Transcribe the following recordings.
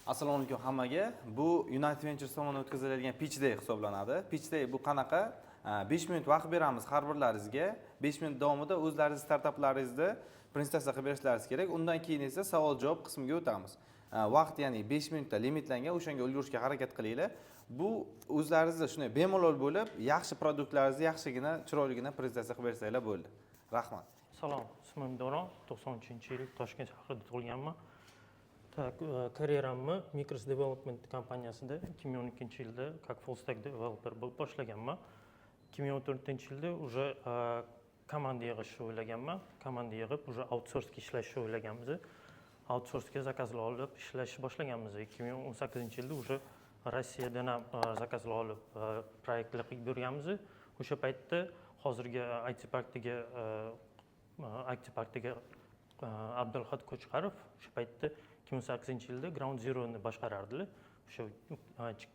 Assalomu alaykum hammaga. Bu United Ventures tomonidan o'tkaziladigan pitch day hisoblanadi. Pitch day bu qanaqa? 5 minut vaqt beramiz har birlaringizga. 5 minut davomida o'zlaringiz startaplaringizni prezentatsiya qilib berishlaringiz kerak. Undan keyin esa savol-javob qismiga o'tamiz. Vaqt ya'ni 5 minutda limitlangan, o'shanga ulgurishga harakat qilinglar. Bu o'zlaringizga shunday bemalol bo'lib, yaxshi produktlaringizni yaxshigina, chiroyligina prezentatsiya qilib bersanglar bo'ldi. Rahmat. Salom, ismim Doron, 93-yil Toshkent shahrida tug'ilganman. Karyeramni Micros Development kompaniyasida 2012-yilda как full stack developer bo'lib boshlaganman. 2014-yilda уже komanda yig'ishni o'ylaganman. Komanda yig'ib, уже outsourcega ishlashni o'ylaganmiz. Outsourcega zakazlar olib ishlashni boshlaganmiz. 2018-yilda уже Rossiyadan ham zakazlar olib proyektlar qilib berganmiz. O'sha paytda hozirgi IT Parkdagi Abdulhad Ko'chqarov o'sha paytda 2008-yilda Ground Zero'ni boshqarardilar. O'sha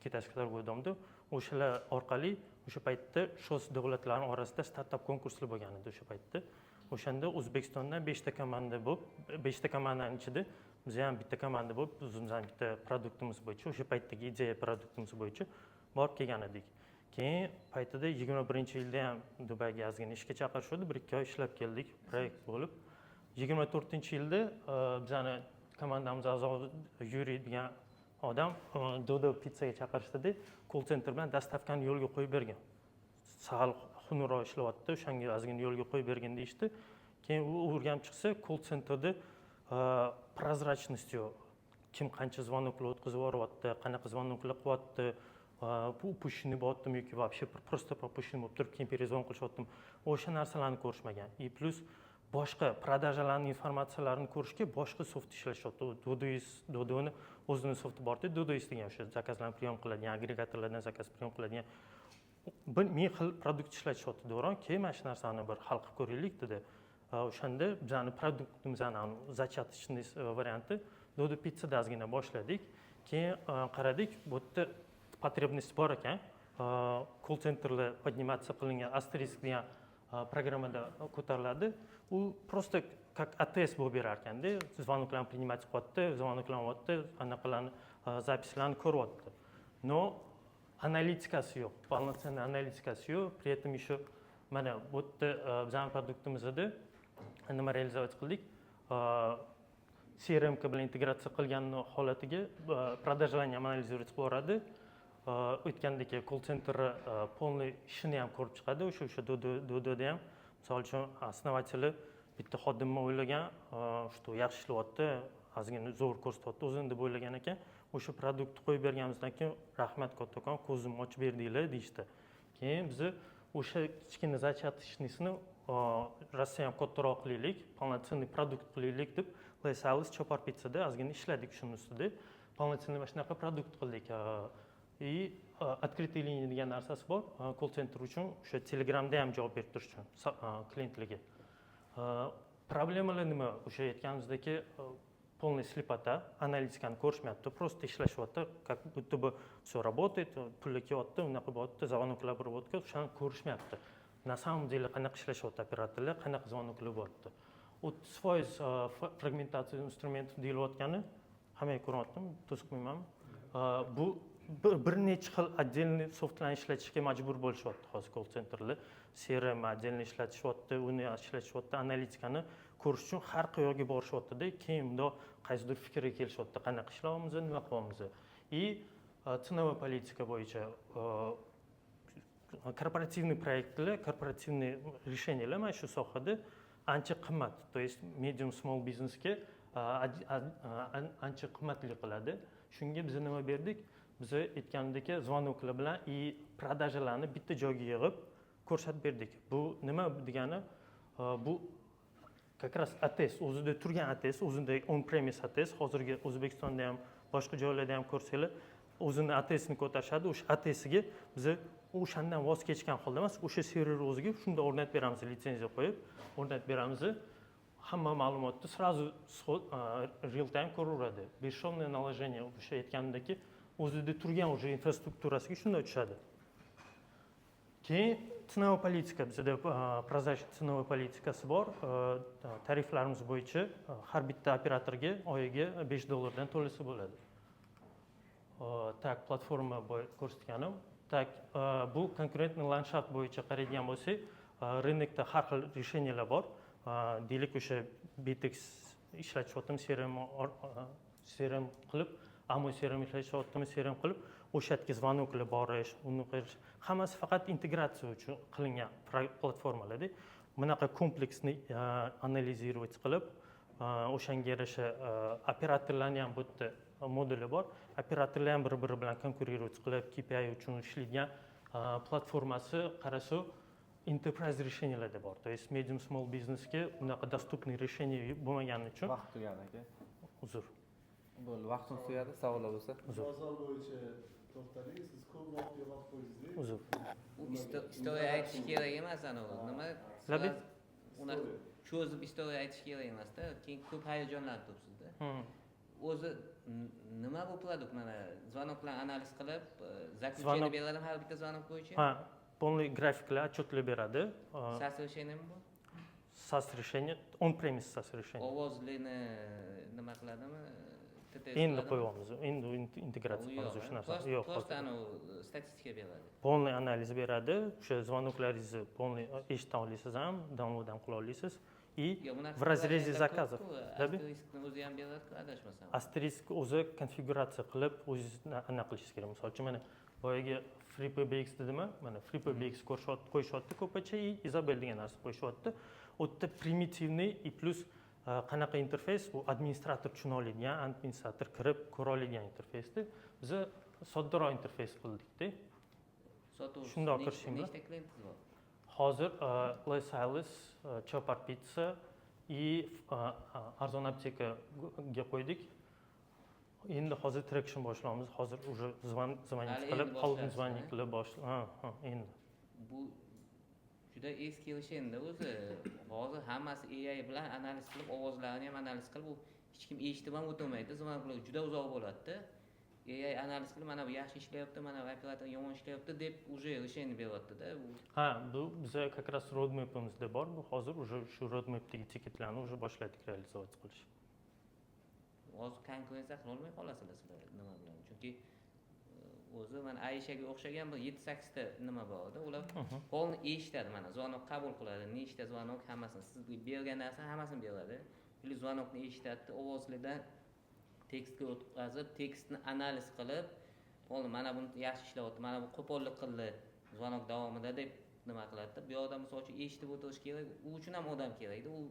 Kitas-Kitar go'damda o'shalar orqali o'sha paytda shos davlatlarining orasida startup konkurslar bo'lgan edi o'sha paytda. O'shanda O'zbekistondan 5 ta komanda bo'lib, 5 ta komandaning ichida biz ham bitta komanda bo'lib, o'zimizning bitta produktimiz bo'yicha, o'sha paytdagi ideya produktimiz bo'yicha borib kelgan edik. Keyin paytida 21-yilda ham Dubayga ozgina ishga chaqirishdi, 1-2 oy ishlab keldik, proyekt bo'lib. 24-yilda bizani komandamiz a'zosi Yuriy degan odam Dodo pizzaga chaqirishdi, call center bilan dastavkani yo'lga qo'yib bergan. Sal xunukroq ishlayapti, o'shanga ozgina yo'lga qo'yib bergan deyishdi. Keyin u o'rganib chiqsa, call centerda prozrachность yo'q. Kim qancha zvonoklar o'tkazib yuboryapti, qanaqa zvonoklar qilyapti, upущенный bo'lyaptimi yoki вообще просто пропущенный bo'lib turib keyin перезвон qilishyaptimi, o'sha narsalarni ko'rishmagan. И plus boshqa prodajalarning informatsiyalarini ko'rishga boshqa soft ishlashyapti. Dodoni o'zining softi bor-da, Dodois degan o'sha zakazlarni priyom qiladigan, agregatorlardan zakaz priyom qiladigan bir ming xil produkt ishlatishyapti. Do'ron, keyin mana shu narsani bir hal qilib ko'raylik dedi. O'shanda bizani produktimizni zachatichniy varianti Dodo pizzada ozgina boshladik. Keyin qaradik, bu yerda потребность bor ekan. Call centerlar подниматься qilingan asterisk degan programmada ko'tariladi. U просто как ATS bo'lib berar ekanda, zvonoklarni принимать qilyapti, zvonoklayapti, anaqalarni zapislarni ko'ryapti. Но analitikasi yo'q, полноценный analitikasi yo'q. При этом еще mana bu yerda bizning produktimizda nima realizovat qildik? CRM bilan integratsiya qilgan holatiga продажалание анализировать qilib boradi. O'tgandek call center полный ishini ham ko'rib chiqadi. O'sha Dododa ham misol uchun основатели bitta xodimni o'ylagan, что yaxshi ishlayapti, ozgina zo'r ko'rsatyapti o'zini deb o'ylagan ekan. O'sha produktni qo'yib berganimizdan keyin rahmat kattakon, ko'zimni ochib berdinglar deyishdi. Keyin biz o'sha kichkina zachatichnisini Rossiya ham kattaroq qilaylik, полноценный produkt qilaylik deb Laysales Chopar pizzada ozgina ishladik shuni ustida. Полноценный mana shunaqa produkt qildik. И открытый liniya degan narsasi bor. Call center uchun o'sha Telegramda ham javob berib turish uchun klientlarga. Problemalar nima? O'sha aytganimizdagi полный слепота, analitikani ko'rishmayapti, просто ishlashyapti, как будто бы все работает, pullar kelyapti, unaqa bo'lyapti, zvonoklar bo'lyapti, o'shani ko'rishmayapti. На самом деле qanaqa ishlashyapti operatorlar, qanaqa zvonoklar bo'lyapti. 30% fragmentatsiya instrumentov deyilayotgani hammaga ko'ryaptimi? To'siqmaymanmi? Bu bir necha xil отдельный softlarni ishlatishga majbur bo'lishyapti hozir call centerlar. CRM отдельно ishlatishyapti, uni ishlatishyapti, analitikani ko'rish uchun har qayerga borishyapti-da, keyin bundoq qaysidir fikrga kelishyapti, qanaqa ishlayapmiz, nima qilyapmiz. И ценовая politika bo'yicha korporativniy proyektlar, korporativniy решениялар mana shu sohada ancha qimmat, то есть medium small businessga ancha qimmatli qiladi. Shunga biz nima berdik? Biz aytgandek zvonoklar bilan и prodajalarni bitta joyga yig'ib ko'rsatib berdik. Bu nima degani? Bu как раз ATS, o'zida turgan ATS, o'zida on-premise ATS, hozirgi O'zbekistonda ham, boshqa joylarda ham ko'rsanglar, o'zini ATSni ko'tarishadi. O'sha ATSga biz o'shandan voz kechgan holda emas, o'sha server o'ziga shunda o'rnatib beramiz, litsenziya qo'yib, o'rnatib beramiz. Hamma ma'lumotni сразу real time ko'raveradi. Beshomное наложение o'sha aytgandagi o'zida turgan o'sha infrastrukturasiga shunday tushadi. Keyin ценовая politika, bizda prozrачный ценовой politikasi bor. Tariflarimiz bo'yicha har bitta operatorga oyiga $5 to'lasa bo'ladi. tak platforma ko'rsatganim. Tak bu konkurentniy landshaft bo'yicha qaraydigan bo'lsak, rynokda har xil решениялар bor. Deylik o'sha Bitex ishlatishyapmiz, CRM qilib, Amo CRM ishlatishyapmiz, CRM qilib, o'sha yerga звонокlar borish, uni qilish, hammasi faqat integratsiya uchun qilingan platformalarda. Bunaqa kompleksni analizировать qilib, o'shanga yarasha operatorlarning ham bu yerda modeli bor. Operatorlar ham bir-biri bilan konkurировать qilib, KPI uchun ishlaydigan platformasi qarasa enterprise решенияларда bor. То есть medium small businessga bunaqa доступный решение bo'lmagani uchun Vaqt tugadi aka. uzr. Bo'ldi, vaqtimiz tugadi, savollar bo'lsa. Bozor bo'yicha to'xtaling, siz ko'p vaqt yo'qotib qo'ydingiz. Uzr. U istoriya aytish kerak emas anavi. Nima? Labid? Uni cho'zib istoriya aytish kerak emas-da. Keyin ko'p hayajonlanib turibsiz-da. O'zi nima bu produkt? Mana звонокlar analiz qilib, zaключение beradimi har bitta звонок bo'yicha? Ha, полный grafiklar, отчетlar beradi. SaaS решениеmi bu? SaaS решение, on-premise SaaS решение. Ovozlarni nima qiladimi? Endi qo'yamiz, endi integratsiya qilamiz o'sha narsani. Yo'q, просто anavi statistika beradi. Полный analiz beradi. O'sha звоноklaringizni полный eshita olasiz ham, download ham qila olasiz. И в разрезе заказов. Asteriskni o'zi ham beradi-ku, adashmasam. Asterisk o'zi konfiguratsiya qilib, o'zingiz anaqa qilishingiz kerak. Misol uchun mana boyagi FreePBX dedimi? Mana FreePBX qo'yishyapti ko'pincha, и Isabel degan narsa qo'yishyapti. U yerda primitivniy и plus qanaqa interfeys, u administrator tushuna oladigan, administrator kirib ko'ra oladigan interfeysda biz soddaroq interfeys qildikda. Shundoq qilishim bilan. Nechta klientingiz bor? Hozir Les Halles, Chopar Pizza и Arzon aptekaga qo'ydik. Endi hozir traction boshlaymiz. Hozir уже звонить qilib, qolgan звонить qilib endi. Bu juda eski решение o'zi. Hozir hammasi AI bilan analiz qilib, ovozlarni ham analiz qilib, u hech kim eshitib ham o'tmaydi. Zvonoklar juda uzoq bo'ladi-da. AI analiz qilib, mana bu yaxshi ishlayapti, mana bu operator yomon ishlayapti deb уже решение beryapti-da. Ha, bu biza как раз roadmapimizda bor. Bu hozir уже shu roadmapdagi tiketlarni уже boshladik realizatsiya qilish. Hozir konkurensiya qila olmay qolasizlar sizlar nima bilan? Chunki o'zi mana Aishaga o'xshagan bir 7-8 ta nima bor-da, ular polni eshitadi, mana zvonok qabul qiladi, nechta zvonok hammasini sizga bergan narsa hammasini beradi. Или zvonokni eshitadi, ovozlardan tekstga o'tkazib, tekstni analiz qilib, polni mana buni yaxshi ishlayapti, mana bu qo'pollik qildi zvonok davomida deb nima qiladi-da. Bu odam misol uchun eshitib o'tirish kerak, u uchun ham odam kerak-da. U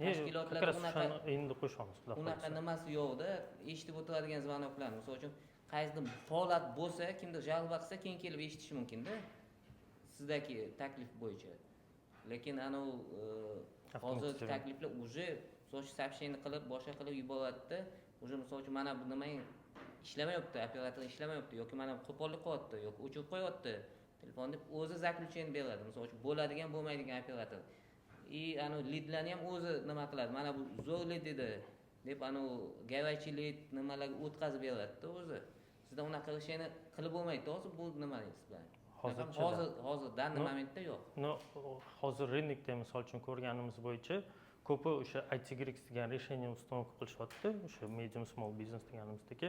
tashkilotlarda unaqa endi qo'shamiz. Unaqa nimasi yo'q-da, eshitib o'tiradigan zvonoklar, misol uchun qaysidir holat bo'lsa, kimdir jalba qilsa, keyin kelib eshitishi mumkin-da. Sizdagi taklif bo'yicha. Lekin anavi hozir takliflar уже so'sh сообщение qilib, boshqa qilib yuboradi-da. Уже misol uchun mana bu nima ishlamayapti, operator ishlamayapti yoki mana qo'pollik qilyapti yoki o'chirib qo'yapti. Telefon deb o'zi zaключение beradi. Misol uchun bo'ladigan, bo'lmaydigan operator. И anavi leadlarni ham o'zi nima qiladi? Mana bu zo'r lead dedi deb anavi garajchi lead nimalarga o'tkazib beradi-da o'zi. Sizda unaqa qilishni qilib bo'lmaydi. Hozir bu nima deysiz bilan? Hozir danli momentda yo'q. No, hozir rynokda misol uchun ko'rganimiz bo'yicha ko'pi o'sha ITGRX degan решение установка qilishyapti. O'sha medium small business deganimizdagi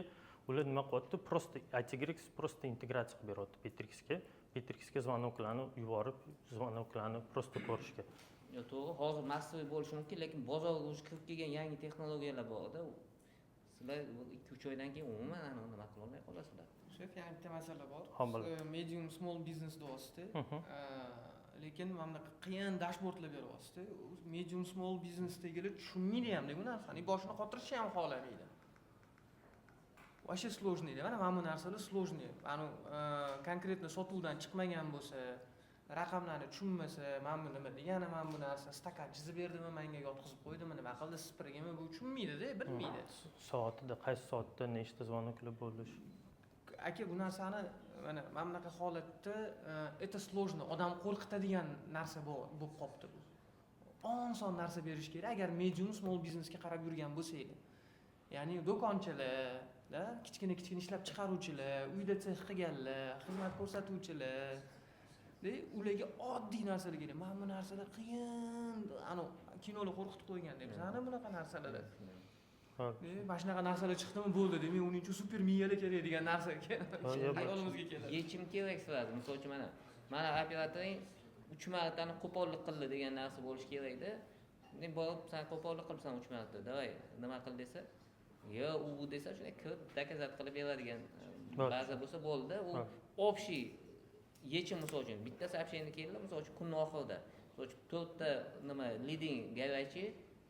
ular nima qilyapti? Просто ITGRX просто integratsiya qilib beryapti Bitrixga. Bitrixga zvonoklarni yuborib, zvonoklarni просто ko'rishga. Yo'q, to'g'ri, hozir massiv bo'lishi mumkin, lekin bozorga o'zi kirib kelgan yangi texnologiyalar bor-da. Sizlar 2-3 oydan keyin umuman nima qila olmay qolasizlar. Shef, yana bitta masala bor. Hamma. Medium small business deyapsiz-da. Lekin mana bunaqa qiyin dashbordlar beryapsiz-da. Medium small businessdagilar tushunmaydi ham bu narsani, boshini qotirishni ham xohlamaydi. Вообще сложный-da. Mana bu narsalar сложный. Mana konkretno sotuvdan chiqmagan bo'lsa, raqamlarni tushunmasa, mana bu nima degani, mana bu narsa stakan chizib berdimi, menga yotqizib qo'ydimi, nima qildi, sipirgami, bu tushunmaydi-da, bilmaydi. Soatida, qaysi soatda nechta zvonoklar bo'lish. Aka, bu narsani mana bunaqa holatda это сложно, odam qo'rqitadigan narsa bo'lib qolibdi bu. Oson narsa berish kerak agar medium small businessga qarab yurgan bo'lsangiz. Ya'ni do'konchilar, kichkina ishlab chiqaruvchilar, uyda sex qilganlar, xizmat ko'rsatuvchilar, ularga oddiy narsalar kerak. Mana bu narsalar qiyin, kinolar qo'rqitib qo'ygan deb. Bizani bunaqa narsalar. mana shunaqa narsalar chiqdimi bo'ldi demak uning uchun super miyalar kerak degan narsaga hayolimizga keladi. Yechim kerak sizlarga. Misol uchun mana operatoring 3 marotani qo'pollik qildi degan narsa bo'lishi kerakda. Men borib sen qo'pollik qilibsan 3 marta. Davay, nima qil desa, yo u desa shunday kirib dokazat qilib beradigan baza bo'lsa bo'ldi. U общий yechim misol uchun bitta сообщение keldi, misol uchun kun oxirida. Misol uchun 4 ta nima leading garajchi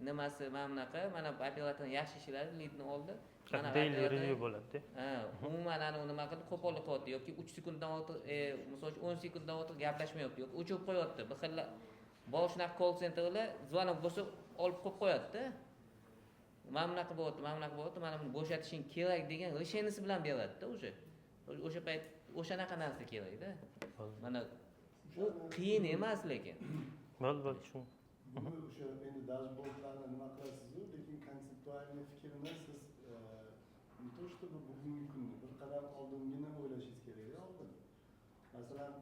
nimasi mana bunaqa, mana operatorning yaxshi ishlari leadni oldi. Mana daily review bo'ladi. Umuman ana nima qildi, qo'pollik qilyapti yoki 3 sekunddan ortiq, misol uchun 10 sekunddan ortiq gaplashmayapti yoki o'chirib qo'yapti. Bir xil bor shunaqa call centerlar zvonok bo'lsa olib qo'yib qo'yadi-da. Mana bunaqa bo'lyapti, mana buni bo'shatishing kerak degan решениесі bilan beradi-da o'sha. O'sha payt o'shanaqa narsa kerak-da. Mana u qiyin emas lekin. Bo'ldi, tushun. Buni o'sha endi dashbordlarni nima qilasiz-ku, lekin konseptualniy fikrini siz не то чтобы bugungi kunni bir qadam oldingina o'ylashingiz kerak oldin. Masalan,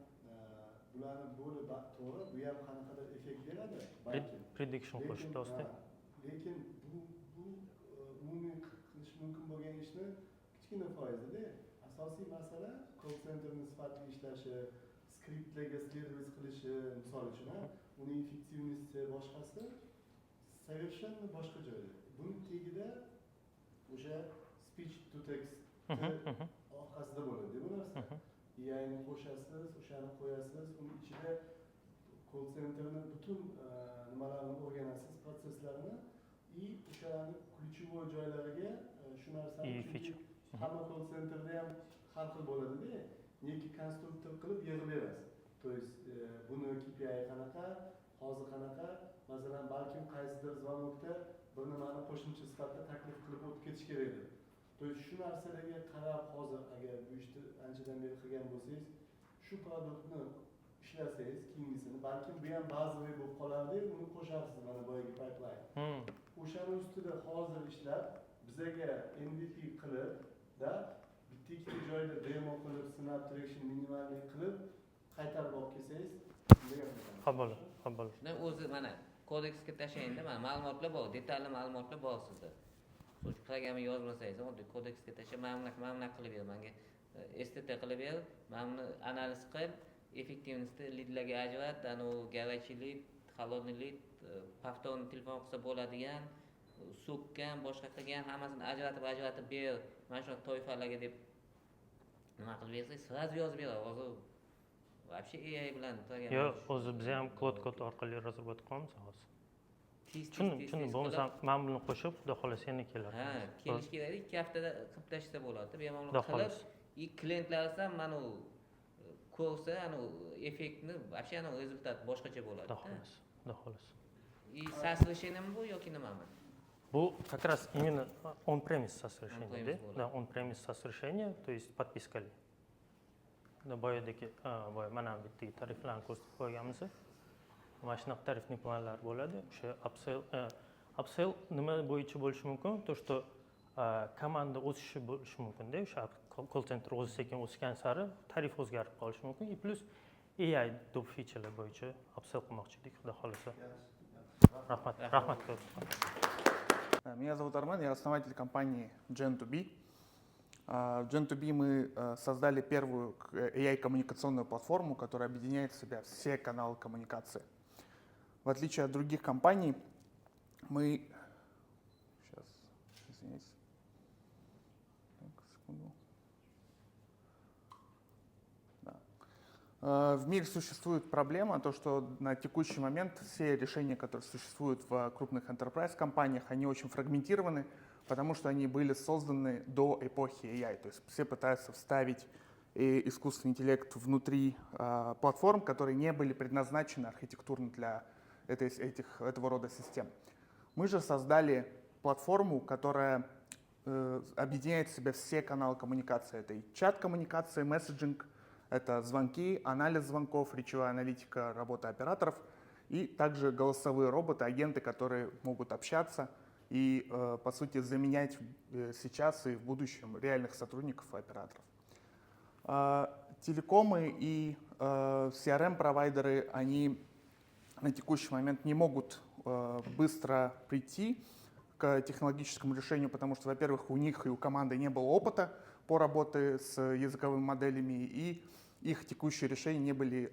bularni bo'lib to'g'ri, bu ham qanaqadir effekt beradi, balki. Prediction qo'shib to'g'ri. Lekin bu umumiy qilish mumkin bo'lgan ishni kichkina foizda. Asosiy masala call centerning sifatli ishlashi, skriptlarga servis qilishi, misol uchun, uning effektivnosti boshqasi совершенно boshqa joyda. Buni tagida o'sha speech to text orqasida bo'ladi bu narsa. AI'ni qo'shasiz, o'shani qo'yasiz, uning ichida call centerning butun nimalarini o'rganasiz, prosesslarini и o'shani ключевой joylariga shu narsani hamma call centerda ham har xil bo'ladi-da. Neki konstruktor qilib yig'ib berasiz. То есть buni KPI qanaqa, hozir qanaqa, masalan, balkim qaysidir zvonokda bir nimani qo'shimcha sifatida taklif qilib o'tib ketish kerakdir. То есть shu narsalarga qarab hozir agar bu ishni anchadan beri qilgan bo'lsangiz, shu produktni ishlasangiz, keyingisini balkim bu ham ba'zilar bo'lib qolardi, uni qo'sharsiz mana boyagi pipeline. O'shani ustida hozir ishlab, bizaga MVP qilib, da bitta ikkita joyda demo qilib, sinab traction minimalniy qilib qaytarib olib kelsangiz, Qabul. Shundan o'zi mana kodeksga tashlayinda, mana ma'lumotlar bor, detalli ma'lumotlar bor sizda. So'ch programma yozmasangiz, oddiy kodeksga tashlab, mana qilib ber, menga STT qilib ber, mana buni analiz qil, effektivностьni leadlarga ajrat, ana u garajchi lead, холодный lead, повторный telefon qilsa bo'ladigan, so'kkan, boshqa qilgan hammasini ajratib ber, mana shu toifalarga deb nima qilib bersangiz, sразу yozib beradi. Hozir вообще AI bilan Yo'q, o'zi biz ham kod orqali razraботка qilamiz hozir. Tushundim. Bo'lmasa men buni qo'shib, xudo xolasa yana kelar. Kelish kerak, 2 haftada qilib tashlasa bo'ladi. Bemalol qilib, klientlar esa mana u ko'rsa, ana u effektni, вообще ana rezultat boshqacha bo'ladi. Xudo xolasa. И SaaS решениеmi bu yoki nimami? Bu как раз именно on-premise SaaS решение, да, on-premise SaaS решение, то есть подпискали. Boyadagi, mana bitta tariflarni ko'rsatib qo'yganmiz. Mana shunaqa tarifli planlar bo'ladi. O'sha upsell nima bo'yicha bo'lishi mumkin? To, что komanda o'sishi bo'lishi mumkin-da, o'sha call center o'zi sekin o'sgan sari tarif o'zgarib qolishi mumkin. И plus AI top featurelar bo'yicha upsell qilmoqchi edik, xudo xolasa. Rahmat. Меня зовут Армен, я основатель компании Gen2B. В Gen2B мы создали первую AI-коммуникационную платформу, которая объединяет в себя все каналы коммуникации. В отличие от других компаний, мы... Сейчас, извините. Так, секунду. Да. В мире существует проблема, то, что на текущий момент все решения, которые существуют в крупных enterprise-компаниях, они очень фрагментированы, потому что они были созданы до эпохи AI. То есть все пытаются вставить искусственный интеллект внутри платформ, которые не были предназначены архитектурно для этого рода систем. Мы же создали платформу, которая объединяет в себя все каналы коммуникации. Это и чат-коммуникации, месседжинг, это звонки, анализ звонков, речевая аналитика, работа операторов и также голосовые роботы, агенты, которые могут общаться и, по сути, заменять сейчас и в будущем реальных сотрудников и операторов. Телекомы и CRM-провайдеры, они на текущий момент не могут быстро прийти к технологическому решению, потому что, во-первых, у них и у команды не было опыта по работе с языковыми моделями, и их текущие решения не были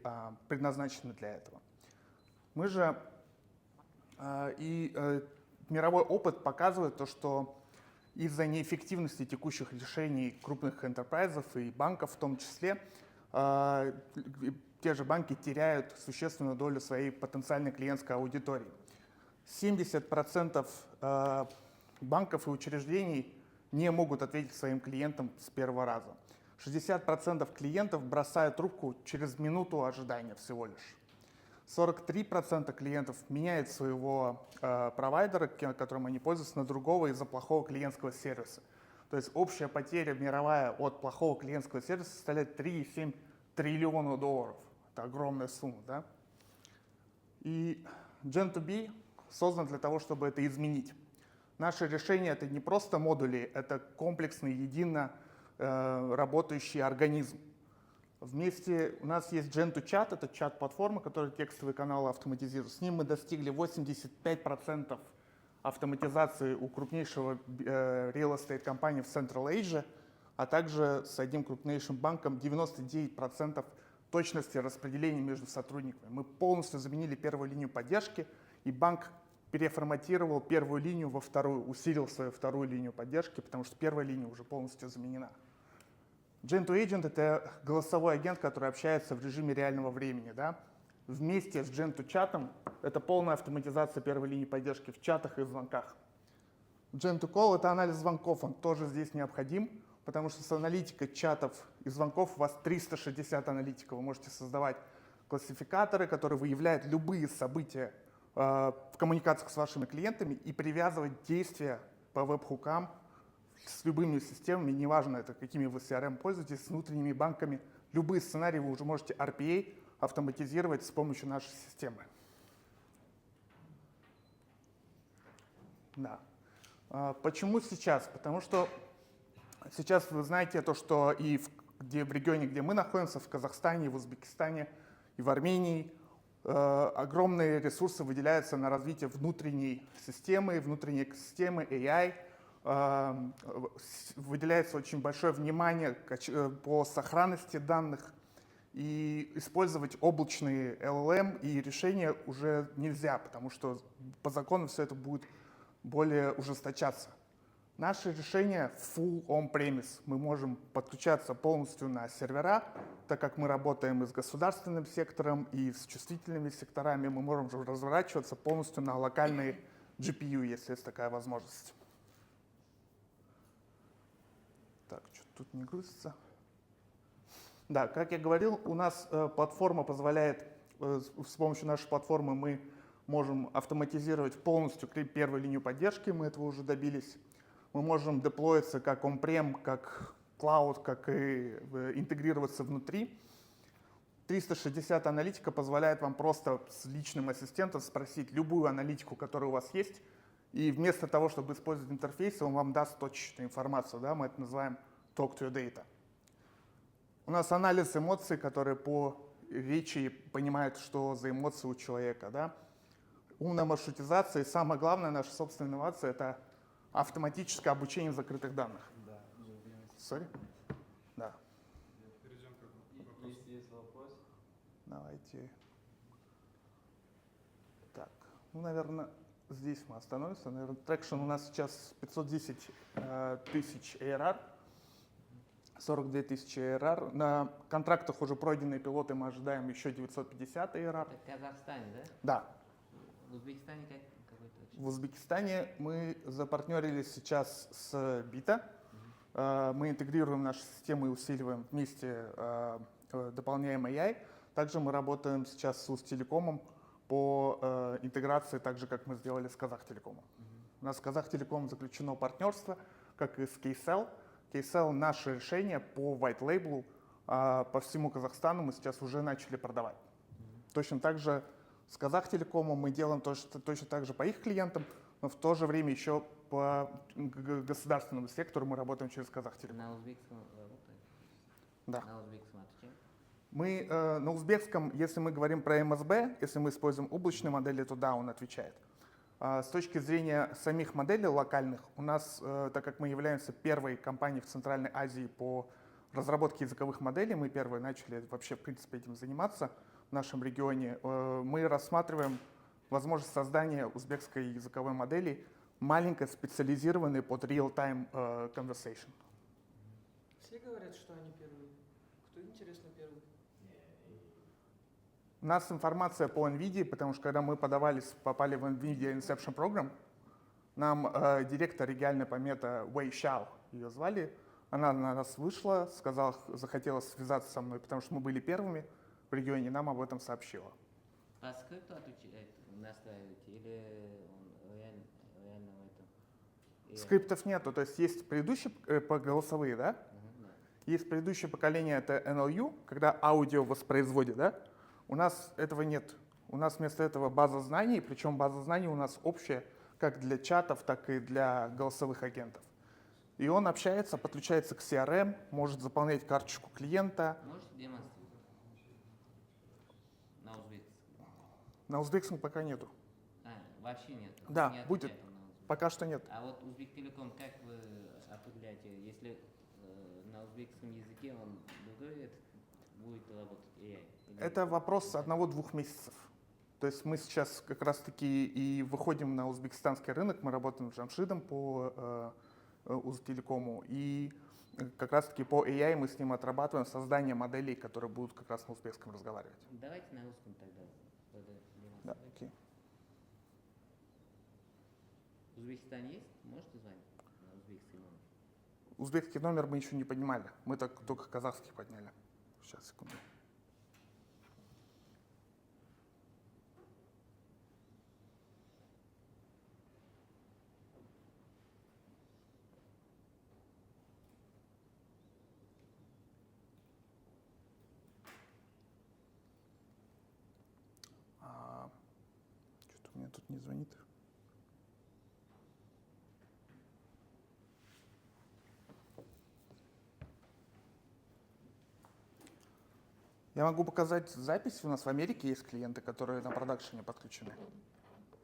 предназначены для этого. Мы же мировой опыт показывает то, что из-за неэффективности текущих решений крупных энтерпрайзов и банков в том числе, те же банки теряют существенную долю своей потенциальной клиентской аудитории. 70% банков и учреждений не могут ответить своим клиентам с первого раза. 60% клиентов бросают трубку через минуту ожидания всего лишь. 43% клиентов меняют своего провайдера, которым они пользуются, на другого из-за плохого клиентского сервиса. То есть общая потеря мировая от плохого клиентского сервиса составляет 3,7 триллиона долларов. Это огромная сумма, да? И Gen2B создан для того, чтобы это изменить. Наше решение — это не просто модули, это комплексный, едино работающий организм. Вместе у нас есть Gen2Chat, это чат-платформа, которая текстовые каналы автоматизирует. С ним мы достигли 85% автоматизации у крупнейшего real estate компании в Central Asia, а также с одним крупнейшим банком 99% точности распределения между сотрудниками. Мы полностью заменили первую линию поддержки, и банк переформатировал первую линию во вторую, усилил свою вторую линию поддержки, потому что первая линия уже полностью заменена. Gen2Agent — это голосовой агент, который общается в режиме реального времени. Да? Вместе с Gen2Chat это полная автоматизация первой линии поддержки в чатах и звонках. Gen2Call — это анализ звонков, он тоже здесь необходим, потому что с аналитикой чатов и звонков у вас 360 аналитиков. Вы можете создавать классификаторы, которые выявляют любые события в коммуникациях с вашими клиентами и привязывать действия по веб-хукам с любыми системами, неважно, это какими вы CRM пользуетесь, с внутренними банками. Любые сценарии вы уже можете RPA автоматизировать с помощью нашей системы. Да. Почему сейчас? Потому что сейчас вы знаете то, что и в регионе, где мы находимся, в Казахстане, в Узбекистане и в Армении, огромные ресурсы выделяются на развитие внутренней системы, внутренней экосистемы, AI. Выделяется очень большое внимание по сохранности данных, и использовать облачные LLM и решения уже нельзя, потому что по закону все это будет более ужесточаться. Наше решение full on-premise. Мы можем подключаться полностью на сервера, так как мы работаем и с государственным сектором, и с чувствительными секторами. Мы можем разворачиваться полностью на локальные GPU, если есть такая возможность. Так, что-то тут не грузится. Да, как я говорил, у нас платформа позволяет, с помощью нашей платформы мы можем автоматизировать полностью первую линию поддержки, мы этого уже добились. Мы можем деплоиться как on-prem, как cloud, как и интегрироваться внутри. 360 аналитика позволяет вам просто с личным ассистентом спросить любую аналитику, которая у вас есть, и вместо того, чтобы использовать интерфейсы, он вам даст точечную информацию. Да? Мы это называем talk to your data. У нас анализ эмоций, которые по речи понимают, что за эмоции у человека. Да? Умная маршрутизация, и самое главное, наша собственная инновация — это автоматическое обучение закрытых данных. Да, Sorry? Да. Перейдем к вопросу. Если есть вопрос. Давайте. Так, ну, наверное, здесь мы остановимся. Наверное, трекшн у нас сейчас 510 тысяч ARR, 42 тысячи ARR. На контрактах уже пройденные пилоты мы ожидаем еще 950 ARR. Это в Казахстане, да? Да. В Узбекистане какой-то? В Узбекистане мы запартнерились сейчас с Бита. Мы интегрируем наши системы и усиливаем вместе, дополняем AI. Также мы работаем сейчас с Устелекомом по интеграции, так же, как мы сделали с Казахтелекомом. У нас с Казахтелекомом заключено партнерство, как и с KCell. KCell — наше решение по white label по всему Казахстану мы сейчас уже начали продавать. Точно так же с Казахтелекомом мы делаем точно так же по их клиентам, но в то же время еще по государственному сектору мы работаем через Казахтелеком. На узбекском работаете? Да. На узбекском отвечаете? Мы на узбекском, если мы говорим про МСБ, если мы используем облачные модели, то да, он отвечает. С точки зрения самих моделей локальных, у нас, так как мы являемся первой компанией в Центральной Азии по разработке языковых моделей, мы первые начали вообще, в принципе, этим заниматься в нашем регионе, мы рассматриваем возможность создания узбекской языковой модели, маленькой, специализированной под real-time conversation. Все говорят, что они первые. Кто, интересно, первый? У нас информация по NVIDIA, потому что когда мы попали в NVIDIA Inception Program, нам директор региональной помета Wei Xiao, ее звали, она на нас вышла, захотела связаться со мной, потому что мы были первыми в регионе, нам об этом сообщила. По скрипту настраиваете или он реально в этом? Скриптов нету, то есть есть предыдущие голосовые, да? Да. Есть предыдущее поколение, это NLU, когда аудио воспроизводит, да? У нас этого нет. У нас вместо этого база знаний, причем база знаний у нас общая как для чатов, так и для голосовых агентов. И он общается, подключается к CRM, может заполнять карточку клиента. Можете демонстрировать? На узбекском. На узбекском пока нету. Вообще нет? Да, Не будет. отвечает он на узбекском. Пока что нет. А вот Узбектелеком, как вы определяете, если на узбекском языке он другой, будет работать AI? Или Это вопрос 1-2 месяцев. То есть мы сейчас как раз-таки и выходим на узбекистанский рынок, мы работаем с Джамшидом по Узтелекому, и как раз-таки по AI мы с ним отрабатываем создание моделей, которые будут как раз на узбекском разговаривать. Давайте на русском тогда. Да, окей. Узбекистан есть? Можете звонить на узбекский номер? Узбекский номер мы еще не поднимали, мы только казахский подняли. Сейчас, секунду. Что-то у меня тут не звонит. Я могу показать запись. У нас в Америке есть клиенты, которые на продакшене подключены,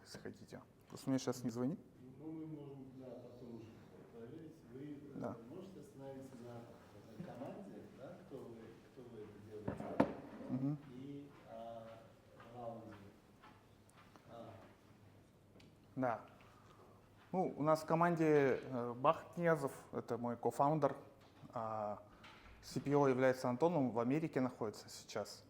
если хотите. Просто мне сейчас не звонит. Ну, мы можем, да, потом уже проверить. Вы Да. можете остановиться на команде, да, кто вы это делаете, Мгм. и раунде. Да. Ну, у нас в команде Бахт Князев, это мой кофаундер. CPO является Антоном, в Америке находится сейчас.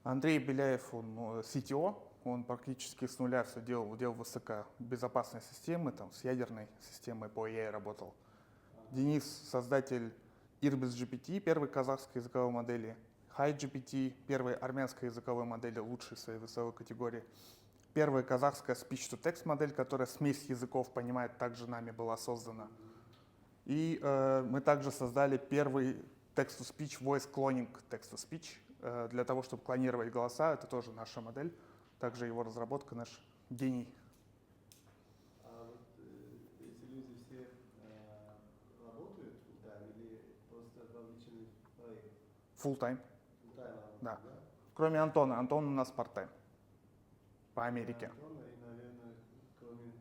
Андрей Беляев, он CTO, он практически с нуля все делал высокобезопасные системы, там, с ядерной системой по AI работал. Денис, создатель Irbis GPT, первой казахской языковой модели, Hi GPT, первой армянской языковой модели, лучшей в своей весовой категории. Первая казахская speech-to-text модель, которая смесь языков понимает, также нами была создана. И мы также создали первый text-to-speech, voice cloning text-to-speech, для того, чтобы клонировать голоса. Это тоже наша модель. Также его разработка наш гений. А вот эти люди все работают full-time или просто вовлечены в проект? Full-time. Full-time работают, Да. Кроме Антона. Антон у нас part-time. По Америке. Антона и, наверное, кроме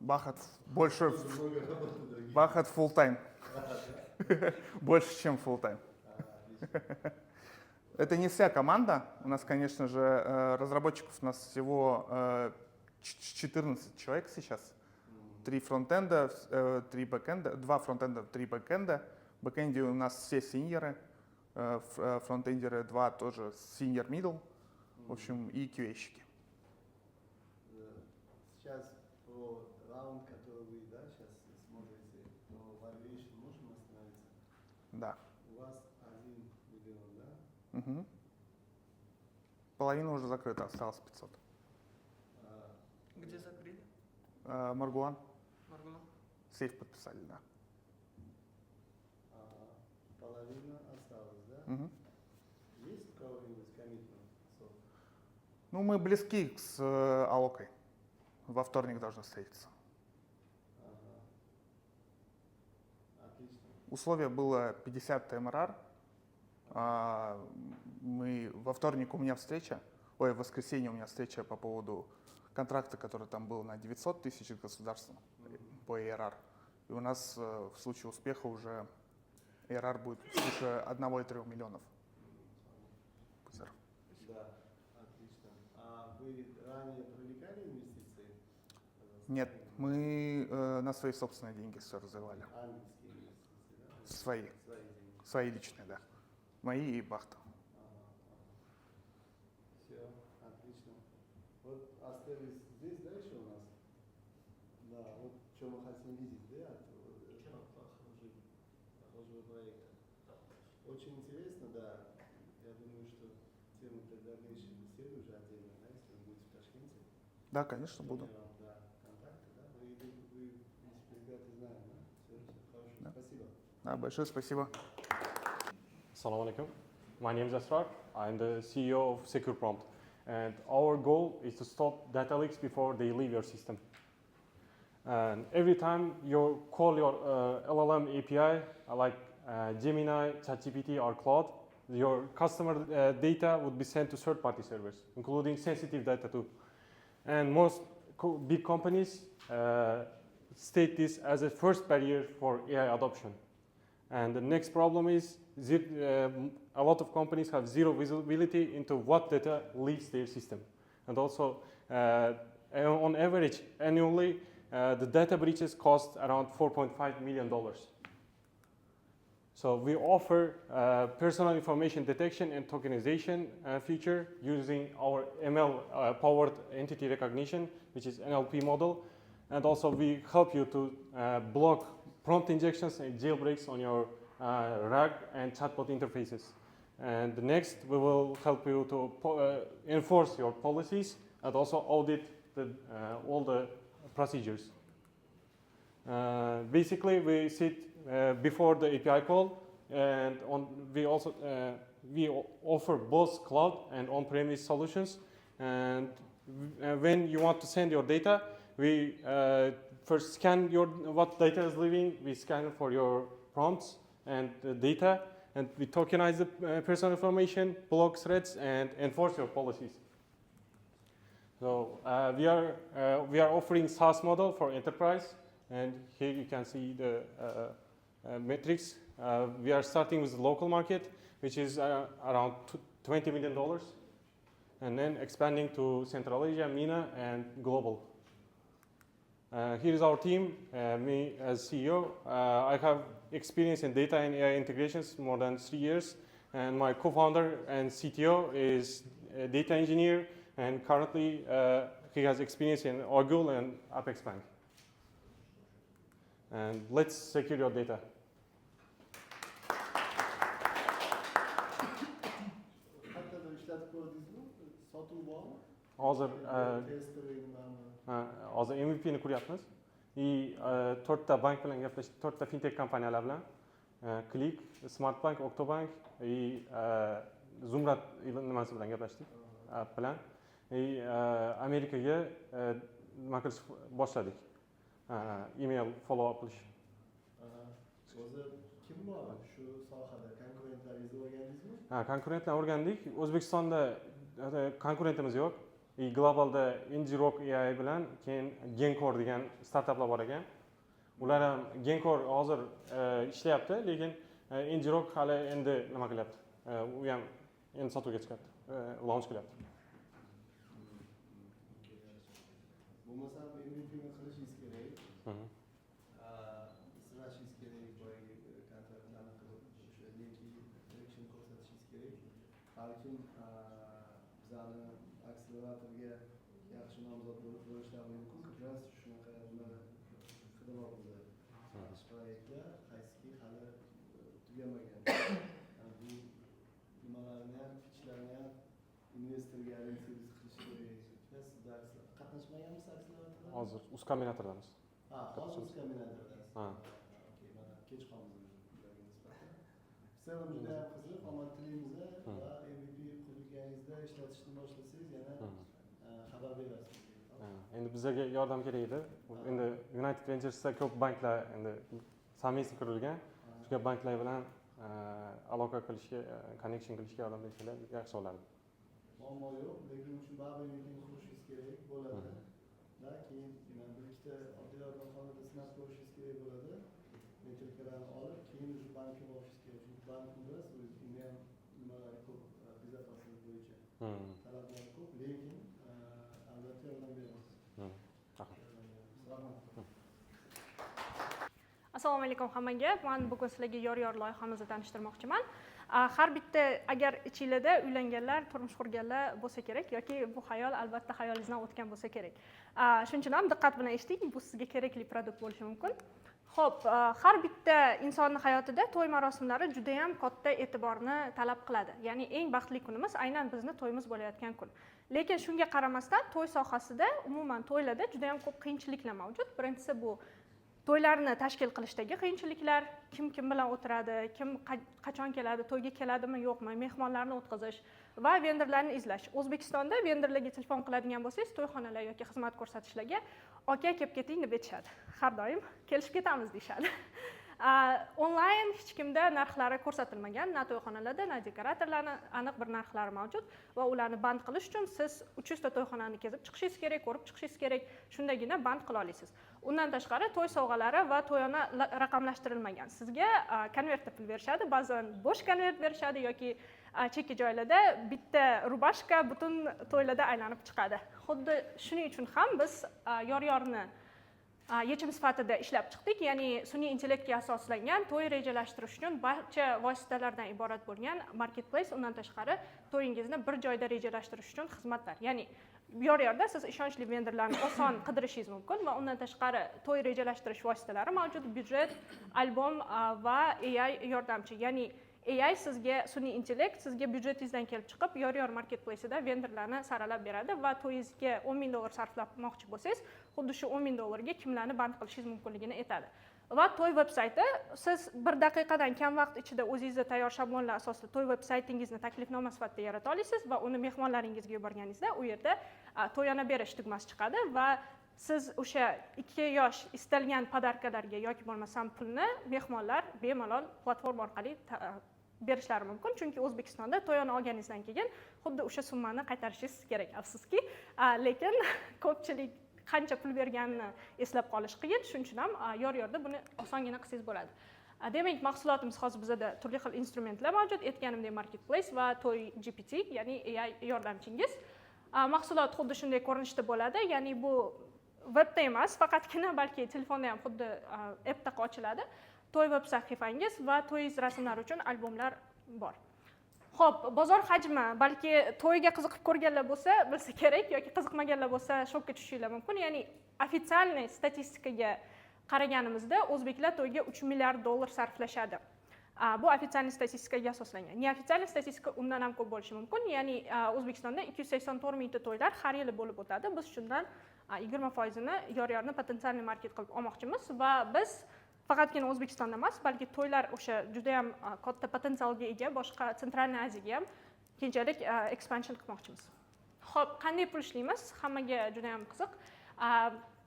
Бахат больше... Тоже много работы других. Бахат full-time. Больше, чем full-time. Отлично. Это не вся команда. У нас, конечно же, разработчиков у нас всего 14 человек сейчас. 3 фронтенда, 3 бэкенда, 2 фронтенда, 3 бэкенда. В бэкенде у нас все синьоры, фронтендеры 2 тоже senior middle, в общем, и QA-щики. Сейчас про раунд, который вы, да, сейчас смотрите, про valuation можем остановиться? Да. У вас 1 миллион, да? Угу. Половина уже закрыта, осталось 500. Где закрыли? Маргулан, Маргулан? сейф подписали, да. Половина осталась, да? Угу. Есть у кого-нибудь commitment? Ну, мы близки с Алокой. Во вторник должны встретиться. Отлично. Условие было 50 ТМРР. Во вторник у меня встреча, в воскресенье у меня встреча по поводу контракта, который там был на 900 тысяч с государством по ARR. И у нас в случае успеха уже ARR будет свыше 1,3 миллионов. Да, отлично. А вы ранее привлекали инвестиции? Нет, мы на свои собственные деньги все развивали. Ангельские инвестиции, да? Свои. Свои деньги. Свои личные, да. Мои и Бахта. Все, отлично. Вот остались здесь, да, еще у нас? Да, вот что мы хотим видеть, да, похожего проекта. Очень интересно, да. Я думаю, что тему для дальнейшей беседы уже отдельно, да, если вы будете в Ташкенте. Да, конечно, буду. Я вам, да, контакты, да. Вы, в принципе, ребята знаем, да? Все хорошо. Да. Спасибо. Да, большое спасибо. Assalamu alaikum. My name is Asrar. I'm the CEO of SecurePrompt. And our goal is to stop data leaks before they leave your system. And every time you call your LLM API, like Gemini, ChatGPT, or Claude, your customer data would be sent to third-party servers, including sensitive data too. And most big companies state this as a first barrier for AI adoption. And the next problem is a lot of companies have zero visibility into what data leaves their system. And also, on average, annually, the data breaches cost around $4.5 million. So we offer personal information detection and tokenization feature using our ML-powered entity recognition, which is NLP model. And also we help you to block prompt injections and jailbreaks on your RAG and chatbot interfaces. And next, we will help you to enforce your policies and also audit all the procedures. Basically, we sit before the API call, and we also offer both cloud and on-premise solutions. And when you want to send your data, we first scan what data is leaving. We scan for your prompts and the data, and we tokenize the personal information, block threats, and enforce your policies. So we are offering SaaS model for enterprise, and here you can see the metrics. We are starting with the local market, which is around $20 million, and then expanding to Central Asia, MENA, and global. Here is our team, me as CEO. I have experience in data and AI integrations more than 3 years, and my co-founder and CTO is a data engineer, and currently he has experience in Ogul and Apex Bank. And let's secure your data. Hattada ishlatib ko'rdingizmi? Sotuv bormi? Hozir Testeri nimami? hozir MVP'ni kuryapmiz. И 4ta bank bilan gaplashdik, 4ta fintech kompaniyalar bilan. Click, Smartbank, Octobank и Zumrad nimasi bilan gaplashdik bilan. Amerikaga nima qilish boshladik. Email follow up qilish. O'zi kim bor shu sohada? Konkurentlaringizni o'rgandingizmi? Konkurentlarni o'rgandik. O'zbekistonda konkurentimiz yo'q. Globalda Ngirock AI bilan keyin Genkor degan startaplar bor ekan. Ular ham Genkor hozir ishlayapti, lekin Ngirock hali endi nima qilyapti. U ham endi sotuvga chiqyapti, launch qilyapti. Bo'lmasam MVP'ni qilishingiz kerak. Sinashingiz kerak, boyagi kontraktlarni qilib o'sha direction ko'rsatishingiz kerak. Balkim bizani akseleratorga yaxshi nomzod bo'lib bo'lishlari mumkin. Biz shunaqa nima qidiryapmiz. Ish proyektlar qaysiki hali tugamagan. Bu nimalarni ham, pitchlarni ham investorga orientatsiz qilish kerak. Sizlar qatnashmaganmisiz akseleratorda? Hozir uz kombinatordamiz. Hozir uz kombinatordasiz. Ha. Okey, mana kech qoldik ularga nisbatan. Sizlar ham juda ham qiziq, omad tilaymiz va MVP qurganingizda ishlatishni boshlasangiz yana xabar berasiz. Endi bizlarga yordam kerak edi. Endi United Venturesda ko'p banklar endi совместно qurilgan. Shu banklar bilan aloqa qilishga, connection qilishga yordam bersalar yaxshi bo'lardi. Muammo yo'q, lekin shu baribir MVP'ni qurishingiz kerak bo'ladi. Keyin bir ikkita oddiy yordamxonada sinab ko'rishingiz kerak bo'ladi. Metrikalarni olib, keyin o'sha bankka borishingiz kerak. Chunki bankni bilasiz, uni ham nimalari ko'p, bezopaslik bo'yicha talablar ko'p, lekin albatta yordam beramiz. Rahmat. Assalomu alaykum hammaga. Men bugun sizlarga yor loyihamizni tanishtirmoqchiman. Har bitta agar ichingizda uylanganlar, turmush qurganlar bo'lsa kerak yoki bu xayol albatta xayolingizdan o'tgan bo'lsa kerak. Shuning uchun ham diqqat bilan eshiting, bu sizga kerakli produkt bo'lishi mumkin. Xo'p, har bitta insonning hayotida to'y marosimlari juda ham katta e'tiborni talab qiladi. Ya'ni eng baxtli kunimiz aynan bizning to'yimiz bo'layotgan kun. Lekin shunga qaramasdan to'y sohasida, umuman to'ylarda juda ham ko'p qiyinchiliklar mavjud. Birinchisi bu to'ylarni tashkil qilishdagi qiyinchiliklar, kim bilan o'tiradi, kim qachon keladi, to'yga keladimi, yo'qmi, mehmonlarni o'tkazish va vendorlarni izlash. O'zbekistonda vendorlarga telefon qiladigan bo'lsangiz, to'yxonalar yoki xizmat ko'rsatishlarga "Aka, kelib keting" deb aytishadi. Har doim kelishib ketamiz deyshadi. Onlayn hech kimda narxlari ko'rsatilmagan, na to'yxonalarda, na dekoratorlarning aniq bir narxlari mavjud va ularni band qilish uchun siz 300 ta to'yxonani kezib chiqishingiz kerak, ko'rib chiqishingiz kerak, shundagina band qila olasiz. Undan tashqari to'y sovg'alari va to'yona raqamlashtirilmagan. Sizga konvertda pul berishadi, ba'zan bo'sh konvert berishadi yoki chekka joylarda bitta rubashka butun to'ylarda aylanib chiqadi. Xuddi shuning uchun ham biz yor-yorni yechim sifatida ishlab chiqdik, ya'ni sun'iy intellektga asoslangan to'y rejalashtirish uchun barcha vositalardan iborat bo'lgan marketplace, undan tashqari to'yingizni bir joyda rejalashtirish uchun xizmatlar. Ya'ni yor-yorda siz ishonchli vendorlarni oson qidirishingiz mumkin va undan tashqari to'y rejalashtirish vositalari mavjud, byudjet, albom va AI yordamchi. Ya'ni AI sizga sun'iy intellekt sizga byudjetingizdan kelib chiqib, yor marketplace'ida vendorlarni saralab beradi va to'yingizga $10,000 sarflamoqchi bo'lsangiz, xuddi shu $10,000 kimlarni band qilishingiz mumkinligini aytadi. Va to'y veb-sayti siz 1 daqiqadan kam vaqt ichida o'zingizda tayyor shablonlar asosida to'y veb-saytingizni taklifnoma sifatida yarata olasiz va uni mehmonlaringizga yuborganingizda u yerda to'yona berish tugmasi chiqadi va siz o'sha 2 yosh istalgan podarkalarga yoki bo'lmasam pulni mehmonlar bemalol platforma orqali berishlari mumkin, chunki O'zbekistonda to'yona olganingizdan keyin xuddi o'sha summani qaytarishingiz kerak. Afsuski, lekin ko'pchilik qancha pul berganini eslab qolish qiyin, shuning uchun ham yor-yorda buni osongina qilsangiz bo'ladi. Demak, mahsulotimiz hozir bizda turli xil instrumentlar mavjud. Aytganimdek, marketplace va to'y GPT, ya'ni AI yordamchingiz. Mahsulot xuddi shunday ko'rinishda bo'ladi, ya'ni bu webda emas, faqatgina balki telefonda ham xuddi appda ochiladi. To'y web sahifangiz va to'yingiz rasmlari uchun albomlar bor. Xo'p, bozor hajmi, balki to'yga qiziqib ko'rganlar bo'lsa, bilsa kerak yoki qiziqmaganlar bo'lsa, shokka tushishinglar mumkin. Ya'ni ofitsialniy statistikaga qaraganimizda o'zbeklar to'yga $3 milliard sarflashadi. Bu ofitsialniy statistikaga asoslangan. Neofitsialniy statistika undan ham ko'p bo'lishi mumkin. Ya'ni O'zbekistonda 284 mingta to'ylar har yili bo'lib o'tadi. Biz shundan 20%ni yor-yorni potensial market qilib olmoqchimiz va biz faqatgina O'zbekistonda emas, balki to'ylar o'sha juda ham katta potensialga ega boshqa Centralniy Aziyaga ham keyinchalik expansion qilmoqchimiz. Xo'p, qanday pul ishlaymiz? Hammaga juda ham qiziq.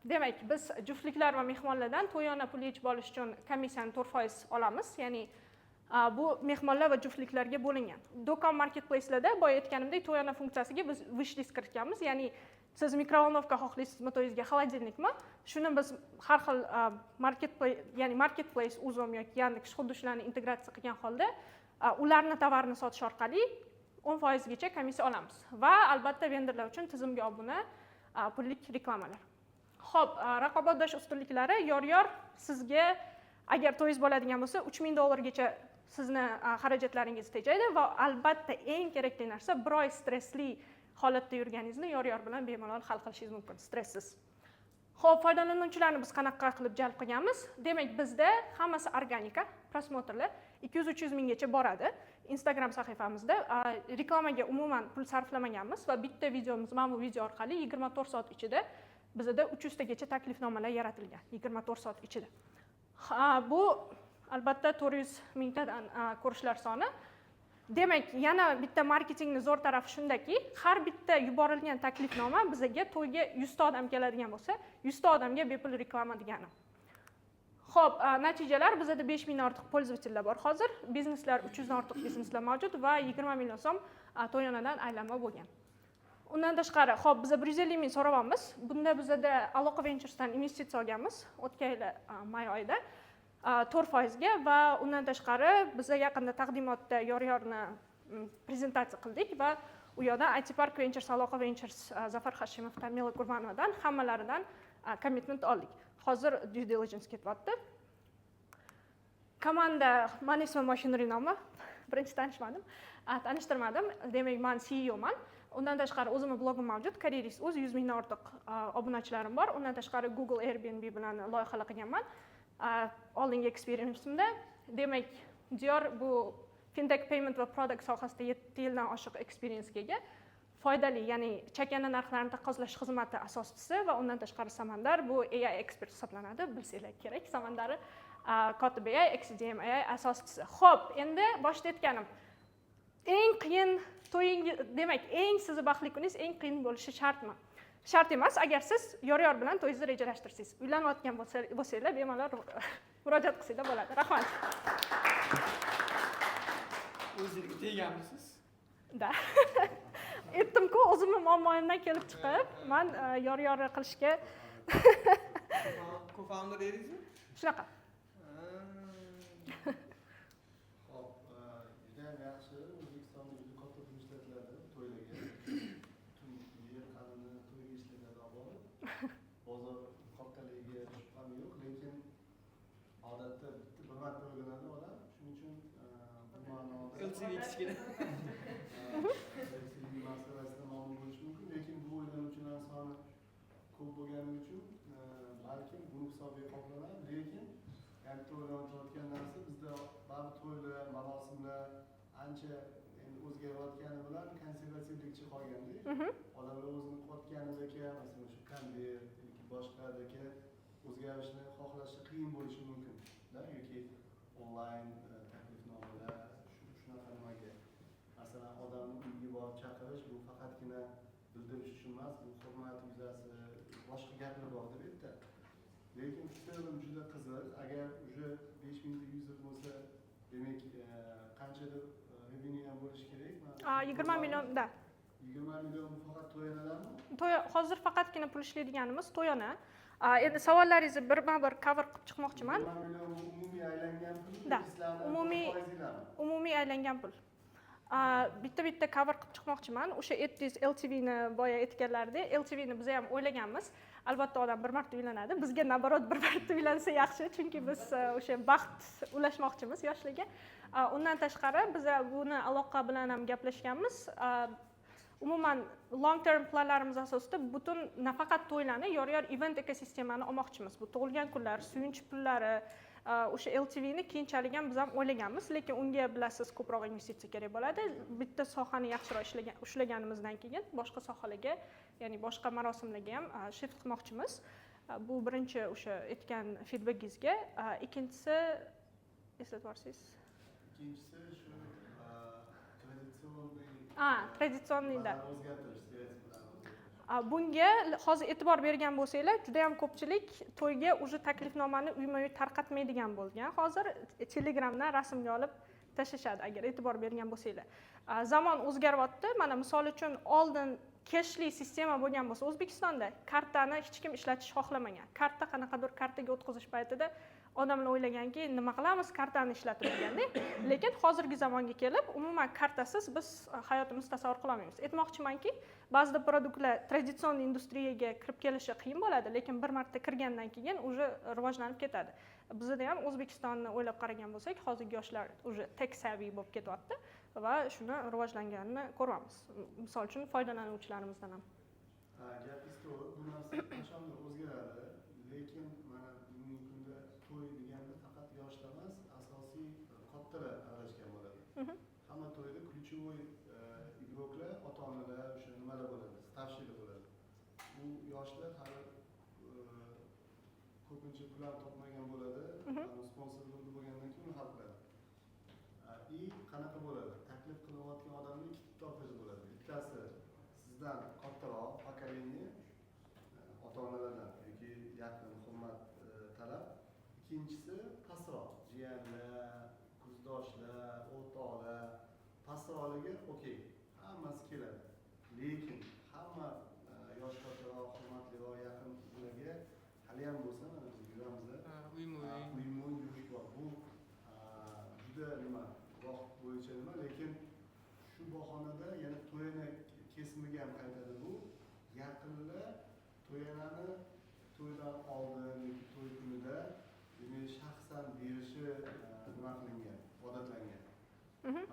Demak, biz juftliklar va mehmonlardan to'yona pul yechib olish uchun komissiyani 4% olamiz. Ya'ni bu mehmonlar va juftliklarga bo'lingan. Do'kon marketplace'larda boya aytganimdek, to'yona funksiyasiga biz wishlist kiritganmiz. Ya'ni siz mikrovolnovka xohlaysizmi to'yingizga, xolodilnikmi? Shuni biz har xil marketplace, Uzum yoki Yandex xuddi shularni integratsiya qilgan holda ularni tovarini sotish orqali 10% gacha komissiya olamiz va albatta vendorlar uchun tizimga obuna pullik reklamalar. Xo'p, raqobatdosh ustunliklari yor-yor sizga agar to'yingiz bo'ladigan bo'lsa $3,000 gacha sizni xarajatlaringizni tejaydi va albatta eng kerakli narsa bir oy stressli holatda yurganingizni yor-yor bilan bemalol hal qilishingiz mumkin, stressiz. Xo'p, foydalanuvchilarni biz qanaqa qilib jalb qilganmiz? Demak, bizda hammasi organika, prosmotrlar 200-300 minggacha boradi. Instagram sahifamizda reklamaga umuman pul sarflamaganmiz va bitta videomiz, mana bu video orqali 24 soat ichida bizda 300 tagacha taklifnomalar yaratilgan, 24 soat ichida. Bu albatta 400 mingtadan ko'rishlar soni. Demak, yana bitta marketingning zo'r tarafi shundaki, har bitta yuborilgan taklifnoma bizga to'yga 100 ta odam keladigan bo'lsa, 100 ta odamga bepul reklama degani. Xo'p, natijalar bizda 5 ming ortiq pользовательlar bor hozir. Bizneslar 300 dan ortiq bizneslar mavjud va 20 million so'm to'yonadan aylanma bo'lgan. undan tashqari ho'p biz 150 ming so'rayapmiz. Bunda bizada Aloqa Ventures'dan investitsiya olganmiz o'tgan yil may oyida 4%ga va undan tashqari biz yaqinda taqdimotda yorni prezentatsiya qildik va u yerda IT Park Ventures, Aloqa Ventures, Zafar Hashimov, Tamila Qurbanovadan hammalaridan commitment oldik. Hozir due diligence ketyapti. Komanda Management Machinery nomi. Birinchi tanishtirmadim. Demak, men CEO man. Undan tashqari o'zimning blogim mavjud. Karyeris o'z 100 mingdan ortiq obunachilarim bor. Undan tashqari Google Airbnb bilan loyihalar qilganman. Oldingi experience'imda, demak, Diyor bu fintech payment va product sohasida 7 yildan oshiq experience'ga ega. Foydali, ya'ni chakana narxlarni taqqoslash xizmati asoschisi va undan tashqari Samandar bu AI expert hisoblanadi, bilsanglar kerak. Samandar Kotib AI, XDM AI asoschisi. Xo'p, endi boshida aytganim, eng qiyin to'yingiz, demak, eng sizni baxtli kuningiz eng qiyin bo'lishi shartmi? Shart emas, agar siz yor bilan to'yingizni rejalashtirsangiz. Uylanayotgan bo'lsanglar, bemalol murojaat qilsanglar bo'ladi. Rahmat. O'zingizga teganmisiz? Da. Aytdim-ku, o'zimning muammoyimdan kelib chiqib, men yor qilishga Co-founder edingizmi? shunaqa. Hop, juda yaxshi. O'zbekistonda juda katta pul ishlatiladi to'ylarga. Butun yer qadrini to'yga ishlatadi olib. Bozor kattaligiga shubham yo'q, lekin odatda bir marta o'ylanadi odam. Shuning uchun bu ma'noda LTV kichkina. LTV masalasida ma'lum bo'lishi mumkin, lekin bu o'ylanuvchilar soni ko'p bo'lgani uchun balkim buni hisobiga qoplanadi, lekin katta o'ylanayotgan narsa bizda baribir to'ylar, marosimlar ancha endi o'zgarayotgani bilan konservativlikcha qolganda, odamlar o'zini qotganidagi, masalan shu konvert yoki boshqadagi o'zgarishni xohlashi qiyin bo'lishi mumkin, yoki onlayn taklifnomalar shunaqa nimaga, masalan odamni uyiga borib chaqirish, bu faqatgina bildirish uchun emas, bu hurmat yuzasi boshqa gaplar bor deb aytdi. Lekin film juda qiziq. Agar уже 5 mingta user bo'lsa, demak qanchadir revenue ham bo'lishi kerak. 20 millionda. 20 million faqat to'yanalarmi? To'y hozir faqatgina pul ishlaydiganimiz to'yona. Endi savollaringizni birma-bir cover qilib chiqmoqchiman. 20 million umumiy aylangan pul. Da, umumiy aylangan pul. Bitta cover qilib chiqmoqchiman. O'sha aytdingiz LTV ni boya aytganlaridek, LTV ni biz ham o'ylaganmiz. Albatta odam bir marta uylanadi. Bizga naborot bir marta uylansa yaxshi, chunki biz o'sha baxt ulashmoqchimiz yoshlarga. Undan tashqari biz buni aloqa bilan ham gaplashganmiz. Umuman long term planlarimiz asosida butun nafaqat to'ylarni, yor event ekosistemani olmoqchimiz. Bu tug'ilgan kunlar, suyunchi pullari, o'sha LTV ni keyinchalik ham biz ham o'ylaganmiz, lekin unga bilasiz ko'proq investitsiya kerak bo'ladi. Bitta sohani yaxshiroq ushlaganimizdan keyin boshqa sohalarga, ya'ni boshqa marosimlarga ham shift qilmoqchimiz. Bu birinchi o'sha aytgan feedbackingizga. Ikkinchisi eslatib borsangiz. Ikkinchisi shu traditsionniy bunga hozir e'tibor bergan bo'lsanglar, juda ham ko'pchilik to'yga уже taklifnomani uyma-uy tarqatmaydigan bo'lgan. Hozir Telegramdan rasmga olib tashlashadi, agar e'tibor bergan bo'lsanglar. Zamon o'zgaryapti. Mana misol uchun oldin cashli sistema bo'lgan bo'lsa, O'zbekistonda kartani hech kim ishlatish xohlamagan. Karta qanaqadir kartaga o'tkazish paytida odamlar o'ylaganki, nima qilamiz, kartani ishlatib deganda, lekin hozirgi zamonga kelib, umuman kartasiz biz hayotimizni tasavvur qila olmaymiz. Aytmoqchimanki, ba'zi produktlar traditsion industriyaga kirib kelishi qiyin bo'ladi, lekin bir marta kirgandan keyin уже rivojlanib ketadi. Bizda ham O'zbekistonni o'ylab qaragan bo'lsak, hozirgi yoshlar уже tech savvy bo'lib ketyapti va shuni rivojlanganini ko'ryapmiz. Misol uchun foydalanuvchilarimizdan ham. Gapingiz to'g'ri, bu narsa qachondir o'zgaradi, lekin mana bugungi kunda to'y deganda faqat yoshlar emas, asosiy kattalar aralashgan bo'ladi. Hamma to'yda ключевой игрокlar, ota-onalar, o'sha nimalar bo'ladi, stavshiylar bo'ladi. Bu yoshlar hali ko'pincha pul topmagan bo'ladi, sponsor bo'lgandan keyin hal qiladi. И qanaqa bo'ladi? Taklif qilayotgan odamning ikkita toifasi bo'ladi. Bittasi sizdan kattaroq pokoleniya, ota-onalardan yoki yaqin hurmat talab. Ikkinchisi pastroq, jiyanlar, kursdoshlar, o'rtoqlar. Pastroqlarga okey, hammasi keladi. Lekin hamma bahonada yana to'yini kesimiga ham qaytadi bu. Yaqinda to'yani to'ydan oldin yoki to'y kunida demak shaxsan berishi nima qilingan, odatlangan.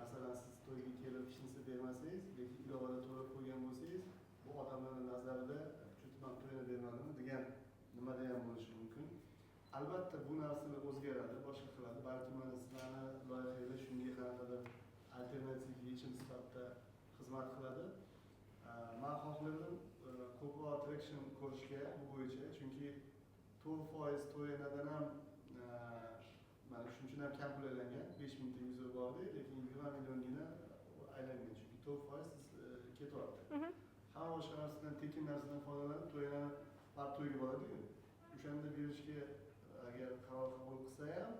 Masalan, siz to'yga kelib hech narsa bermasangiz, lekin ilovada to'lab qo'ygan bo'lsangiz, bu odamlarning nazarida cho'timan to'yini bermadimi degan nimada ham bo'lishi mumkin. Albatta bu narsa o'zgaradi, boshqa qiladi. Balki mana sizlarni loyihangiz shunga qanaqadir alternativ yechim sifatida xizmat qiladi. Men xohladim ko'proq traction ko'rishga bu bo'yicha, chunki 4% to'yinadan ham mana shundan ham kam to'langan, 5000 ta user bordi, lekin 20 milliongina aylangan, chunki 4% ketyapti. Hamma boshqa narsadan, tekin narsadan foydalanib to'yini baribir to'yga boradi-ku. O'shanda berishga agar qaror qabul qilsa ham,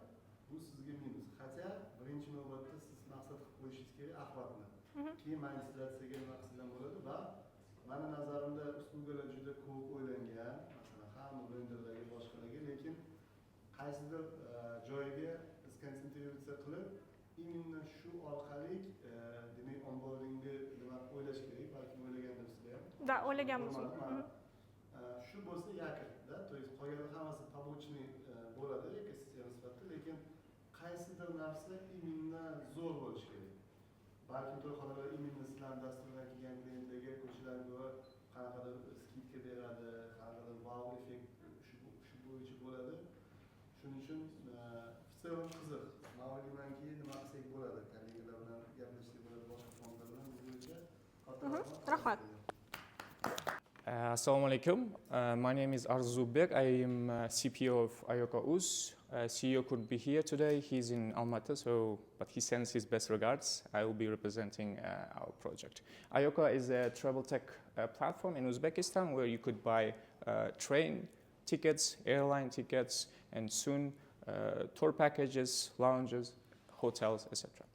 bu sizga minus. Hatto birinchi navbatda siz maqsad qilib qo'yishingiz kerak axlatni. Keyin monetizatsiyaga nima qilsam bo'ladi va mani nazarimda uslubalar juda ko'p o'ylangan, masalan, hamma blenderlarga, boshqalarga, lekin qaysidir joyiga konsentratsiya qilib, именно shu orqali demak onboardingni nima o'ylash kerak, balki o'ylagandir sizlar ham. Да, o'ylaganmiz. Shu bo'lsa yakunda, то есть qolgan hammasi побочный bo'ladi ekosistema sifatida, lekin qaysidir narsa именно zo'r bo'lishi kerak. Balki to'yxonalar именно sizlarning dasturdan kelgan klientlarga ko'chalarga ko'ra qanaqadir skidka beradi, qanaqadir wow effekt shu bo'yicha bo'ladi. Shuning uchun в целом qiziq. Men o'ylaymanki, nima qilsak bo'ladi, kollegalar bilan gaplashsak bo'ladi, boshqa fondlar bilan bu bo'yicha. Rahmat. Assalamu alaikum. My name is Arzubek. I am CPO of Ayoka Uz. CEO could be here today. He's in Almaty, but he sends his best regards. I will be representing our project. Ayoka is a travel tech platform in Uzbekistan where you could buy train tickets, airline tickets, and soon tour packages, lounges, hotels, etc.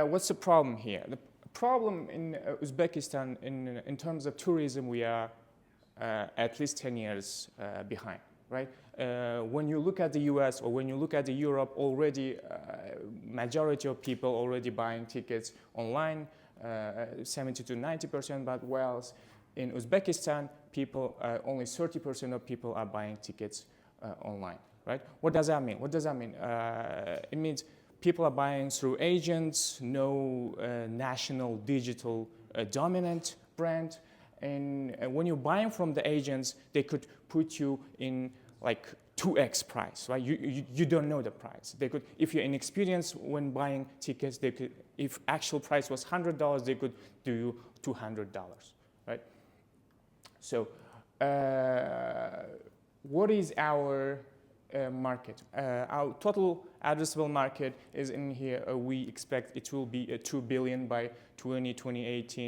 What's the problem here? The problem in Uzbekistan in terms of tourism, we are at least 10 years behind, right? When you look at the US or when you look at the Europe, already majority of people already buying tickets online, 70 to 90%, but whilst in Uzbekistan, people, only 30% of people are buying tickets online, right? What does that mean? What does that mean? It means people are buying through agents, no national digital dominant brand. And when you're buying from the agents, they could put you in like 2x price, right? You don't know the price. They could, if you're inexperienced when buying tickets, they could, if actual price was $100, they could do you $200, right? So what is our market? Our total addressable market is in here. We expect it will be 2 billion by 2028.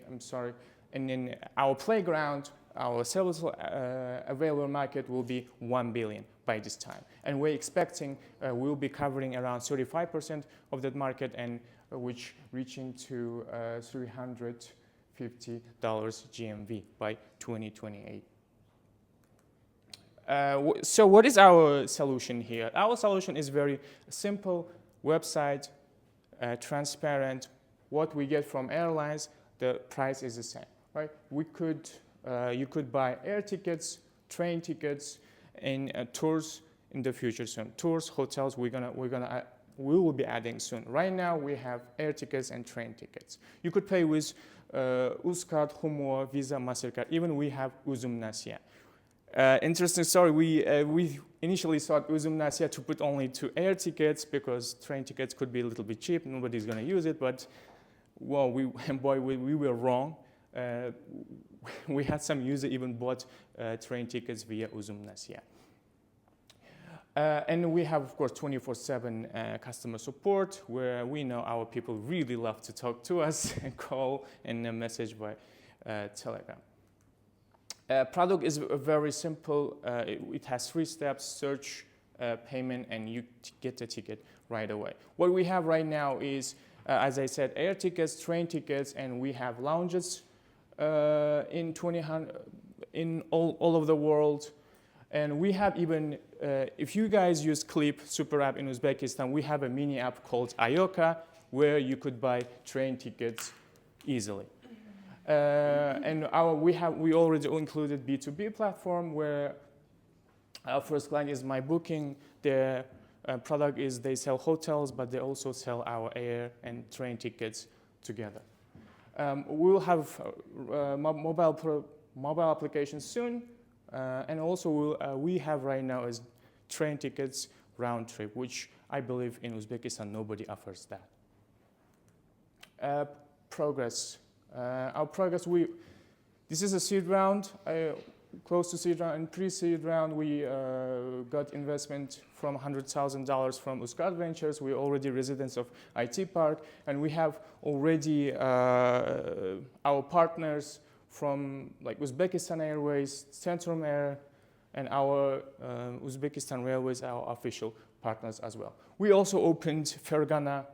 I'm sorry. And then our playground, our serviceable available market will be 1 billion by this time. And we're expecting we'll be covering around 35% of that market, and which reaching to $350 GMV by 2028. So what is our solution here? Our solution is very simple, website, transparent. What we get from airlines, the price is the same, right? You could buy air tickets, train tickets, and tours in the future soon. Tours, hotels, we will be adding soon. Right now we have air tickets and train tickets. You could pay with Uzcard, Humor, Visa, MasterCard. Even we have Uzum Nasiya. Interesting story. We initially thought Uzum Nasiya to put only to air tickets because train tickets could be a little bit cheap. Nobody's going to use it, but well, we were wrong. We had some user even bought train tickets via Uzum Nasiya. And we have, of course, 24/7 customer support, where we know our people really love to talk to us and call and message by Telegram. Product is very simple. It has 3 steps: search, payment, and you get the ticket right away. What we have right now is, as I said, air tickets, train tickets, and we have lounges in all of the world. And we have even, if you guys use Clip super app in Uzbekistan, we have a mini app called Ayoka. where you could buy train tickets easily. And we already included B2B platform where our first client is MyBooking. Their product is they sell hotels, but they also sell our air and train tickets together. We'll have mobile applications soon, and also we have right now is train tickets round trip, which I believe in Uzbekistan nobody offers that. Progress. Our progress. This is a seed round. Close to seed round and pre-seed round, we got investment from $100,000 from Uzcard Ventures. We're already residents of IT Park, and we have already our partners from like Uzbekistan Airways, Centrum Air, and our Uzbekistan Railways, our official partners as well. We also opened Fergana,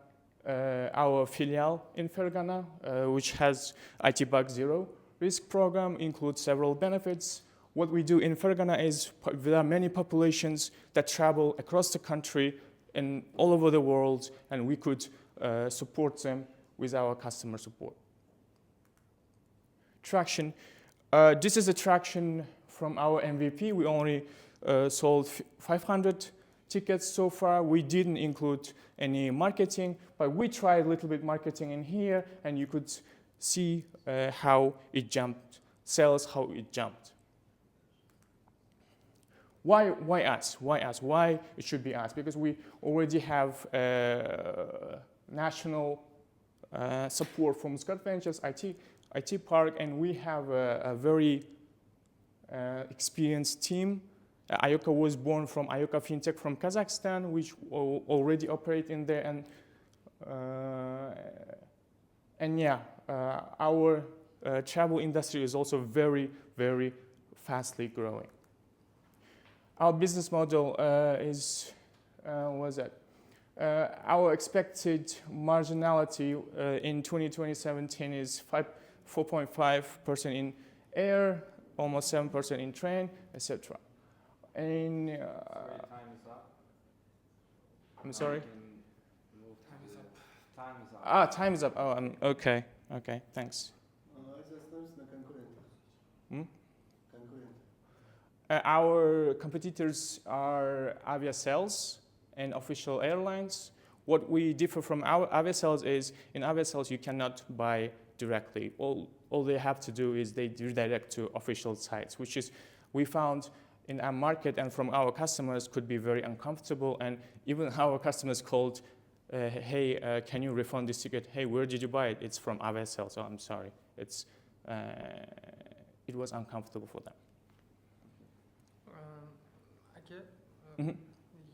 our filial in Fergana, which has IT Park Zero Risk program, includes several benefits. What we do in Fergana is there are many populations that travel across the country and all over the world, and we could support them with our customer support. Traction. This is a traction from our MVP. We only sold 500 tickets so far. We didn't include any marketing, but we tried a little bit marketing in here, and you could see how it jumped, sales, how it jumped. Why us? Why us? Why it should be us? Because we already have national support from Uzcard Ventures, IT Park, and we have a very experienced team. Ayoka was born from Ayoka FinTech from Kazakhstan, which already operate in there, and yeah, our travel industry is also very, very fastly growing. Our business model is, our expected marginality in 2017 is 4.5% in air, almost 7% in train, etc. And Time is up. I'm sorry. Time is up. Time is up. Oh, okay. Okay, thanks. Если остановимся на конкурентах. Конкуренты. Our competitors are Aviasales and official airlines. What we differ from our Aviasales is, in Aviasales you cannot buy directly. All they have to do is they redirect to official sites, which is we found in our market and from our customers could be very uncomfortable, and even our customers called, hey, can you refund this ticket? Hey, where did you buy it? It's from Aviasales. Oh, I'm sorry. It was uncomfortable for them.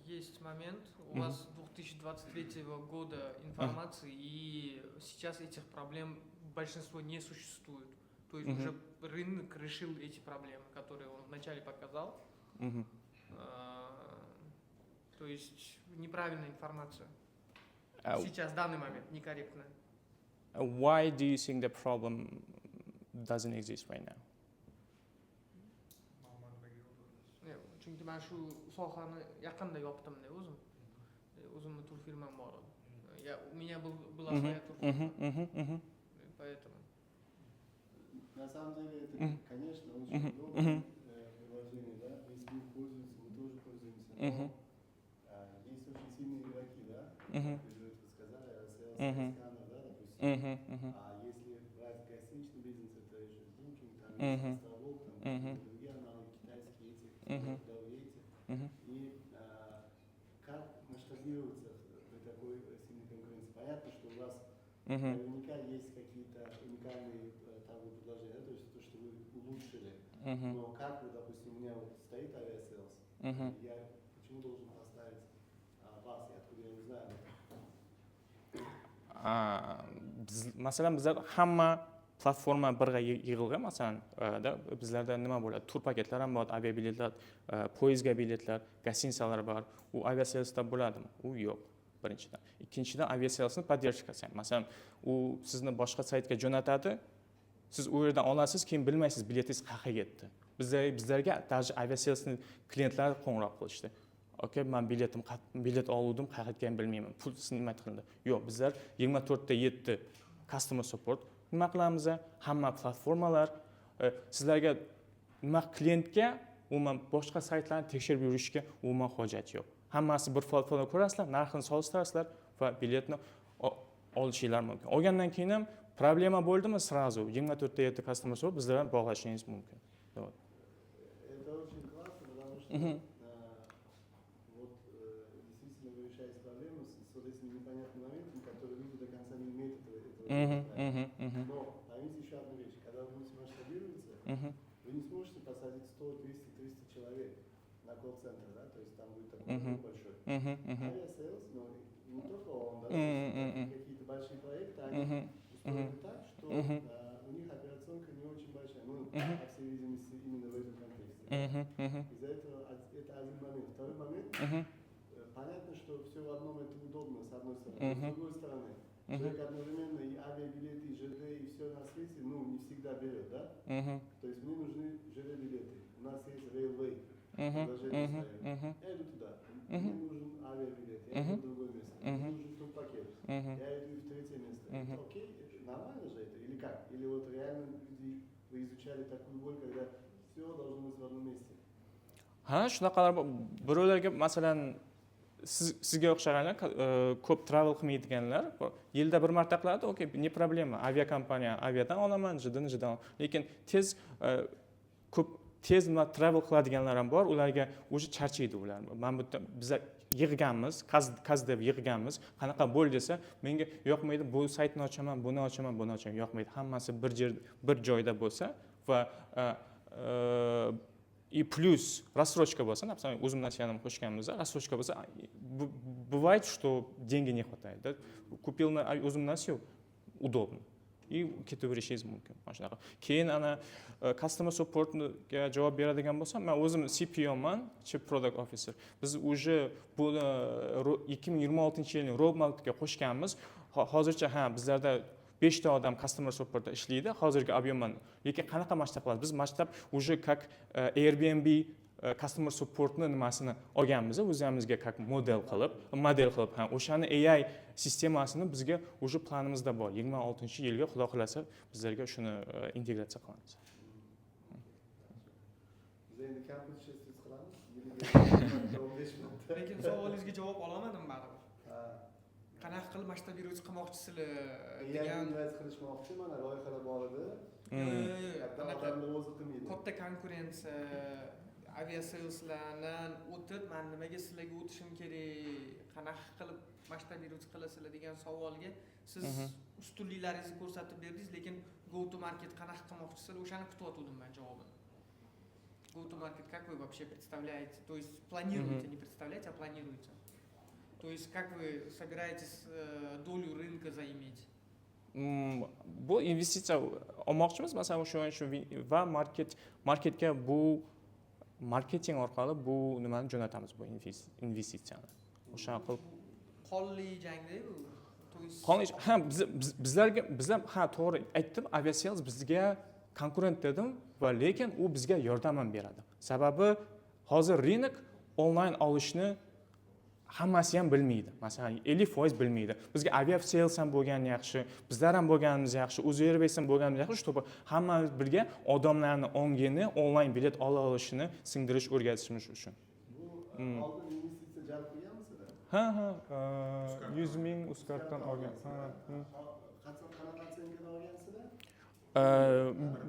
Есть момент, у вас 2023 года информации, и сейчас этих проблем большинство не существует. То есть уже рынок решил эти проблемы, которые он вначале показал. То есть неправильная информация. Сейчас, в данный момент, некорректная. Why do you think the problem doesn't exist right now? Chunki men shu sohani yaqinda yopdim-da o'zim. O'zimni turfirmam bor edi. У меня была своя турфирма. Поэтому. На самом деле, это, конечно, очень удобное приложение, да? Весь мир пользуется, мы тоже пользуемся. Но есть очень сильные игроки, да? Как вы это сказали, Aviasales, сканер, да, допустим. А если брать гостиничный бизнес, это еще Booking, там есть Островок, там другие аналоги китайские, эти и как масштабируется при такой сильной конкуренции? Понятно, что у вас наверняка есть какие-то уникальные торговые предложения, то есть то, что вы улучшили. Но как вы, допустим, у меня вот стоит Aviasales, я почему должен поставить вас, и откуда я узнаю? Masalan, bizlar hamma platforma birga yig'ilgan, masalan, bizlarda nima bo'ladi? Tur paketlar ham bor, aviabiletlar, poyezdga biletlar, gostinitsalar bor. U Aviasalesda bo'ladimi? U yo'q. Birinchidan. Ikkinchidan, Aviasalesni podдержкасы. Masalan, u sizni boshqa saytga jo'natadi. Siz u yerdan olasiz, keyin bilmaysiz biletingiz qayerga ketdi. Bizlarga даже Aviasalesning klientlari qo'ng'iroq qilishdi. okey, men bilet oldim, qayerga bilmayman, pul nima qildi. Yo'q, bizlar 24/7 customer support nima qilamiz? Hamma platformalar sizlarga nima klientga umuman boshqa saytlarni tekshirib yurishga umuman hojat yo'q. Hammasi bir platformada ko'rasizlar, narxini solishtirasizlar va biletni olishinglar mumkin. Olgandan keyin ham problema bo'ldimi, сразу 24/7 customer support bizlar bilan bog'lashishingiz mumkin. Это очень классно, потому что вот действительно вы решаете проблему с вот этими непонятными моментами, которые люди до конца не умеют этого исправить. Но поймите еще одну вещь, когда вы будете масштабироваться, вы не сможете посадить 100, 200, 300 человек на колл-центр, да, то есть там будет такой большой. Авиасейлс, но не только он, да, какие-то большие проекты, они устроены так, что у них операционка не очень большая, ну, по всей видимости, именно в этом контексте. Из-за этого это один момент. Второй момент, понятно, что все в одном это удобно, с одной стороны. С другой стороны, человек одновременно и авиабилеты, и ЖД, и все на свете, ну, не всегда берет, да? То есть мне нужны ЖД-билеты. У нас есть Railway, предложение стоит. Я иду туда. Мне нужен авиабилет, я иду в другое место. Мне нужен турпакет. Я иду в третье место. Окей, нормально же это или как? Или вот реально люди, вы изучали такую боль, когда все должно быть в одном месте? Ha, shunaqalar birovlarga masalan sizga o'xshaganlar ko'p travel qilmaydiganlar yilda bir marta qiladi, okey, ne problema, aviakompaniya aviadan olaman, jidan. Lekin tez travel qiladiganlar ham bor, ularga o'sha charchaydi ular. Men bu yerda biz yig'ganmiz, Kazdev yig'ganmiz, qanaqa bo'l desa, menga yoqmaydi, bu saytni ochaman, buni ochaman, yoqmaydi. Hammasi bir joyda bo'lsa va и плюс рассрочка bo'lsa, например, o'zim nasiyanim qo'shganmiz, рассрочка bo'lsa, бывает, что деньги не хватает, да? Купил на o'zim nasiya, удобно. И ketaverishingiz mumkin. Mana shunaqa. Keyin ana customer supportga javob beradigan bo'lsam, men o'zim CPO man, Chief Product Officer. Biz уже bu 2026-yilning roadmapga qo'shganmiz. Hozircha bizlarda 5 ta odam customer supportda ishlaydi. Hozirgi ob'yemman. Lekin qanaqa masshtab qilamiz? Biz masshtab уже как Airbnb customer supportni nimasini olganmiz, o'zimizga как model qilib, o'shani AI sistemasini bizga уже planimizda bor. 26-yilga xudo xolasa bizlarga shuni integratsiya qilamiz. Biz endi kamp putешествие qilamiz. Lekin savolingizga javob olamadim baribir. Qanaqa qilib masshtabировать qilmoqchisizlar degan qilishmoqchi, mana loyihalar bor edi. Katta konkurensiya aviasaleslardan o'tib, men nimaga sizlarga o'tishim kerak, qanaqa qilib masshtabировать qilasizlar degan savolga siz ustunliklaringizni ko'rsatib berdingiz, lekin go to market qanaqa qilmoqchisizlar, o'shani kutayotgandim men javobini. Go to market как вы вообще представляете? То есть планируете, не представляете, а планируете. То есть как вы собираетесь долю рынка заиметь? Bu investitsiya olmoqchimiz, masalan, shu va marketga bu marketing orqali bu nimani jo'natamiz, bu investitsiyani. O'sha qilib qonli jangda bu. Bizlar to'g'ri aytdim, aviasales bizga konkurent dedim va lekin u bizga yordam ham beradi. Sababi hozir rynok onlayn olishni hammasi ham bilmaydi. Masalan, 50% bilmaydi. Bizga aviasales ham bo'lgani yaxshi, bizlar ham bo'lganimiz yaxshi, Uzairbase ham bo'lganimiz yaxshi, чтобы hammamiz birga odamlarni ongini onlayn bilet ola olishini singdirish, o'rgatishimiz uchun. Bu oldin investitsiya jalb qilganmisizlar? 100 ming Uzcarddan olgan. Qanaqa otsenkadan olgansizlar?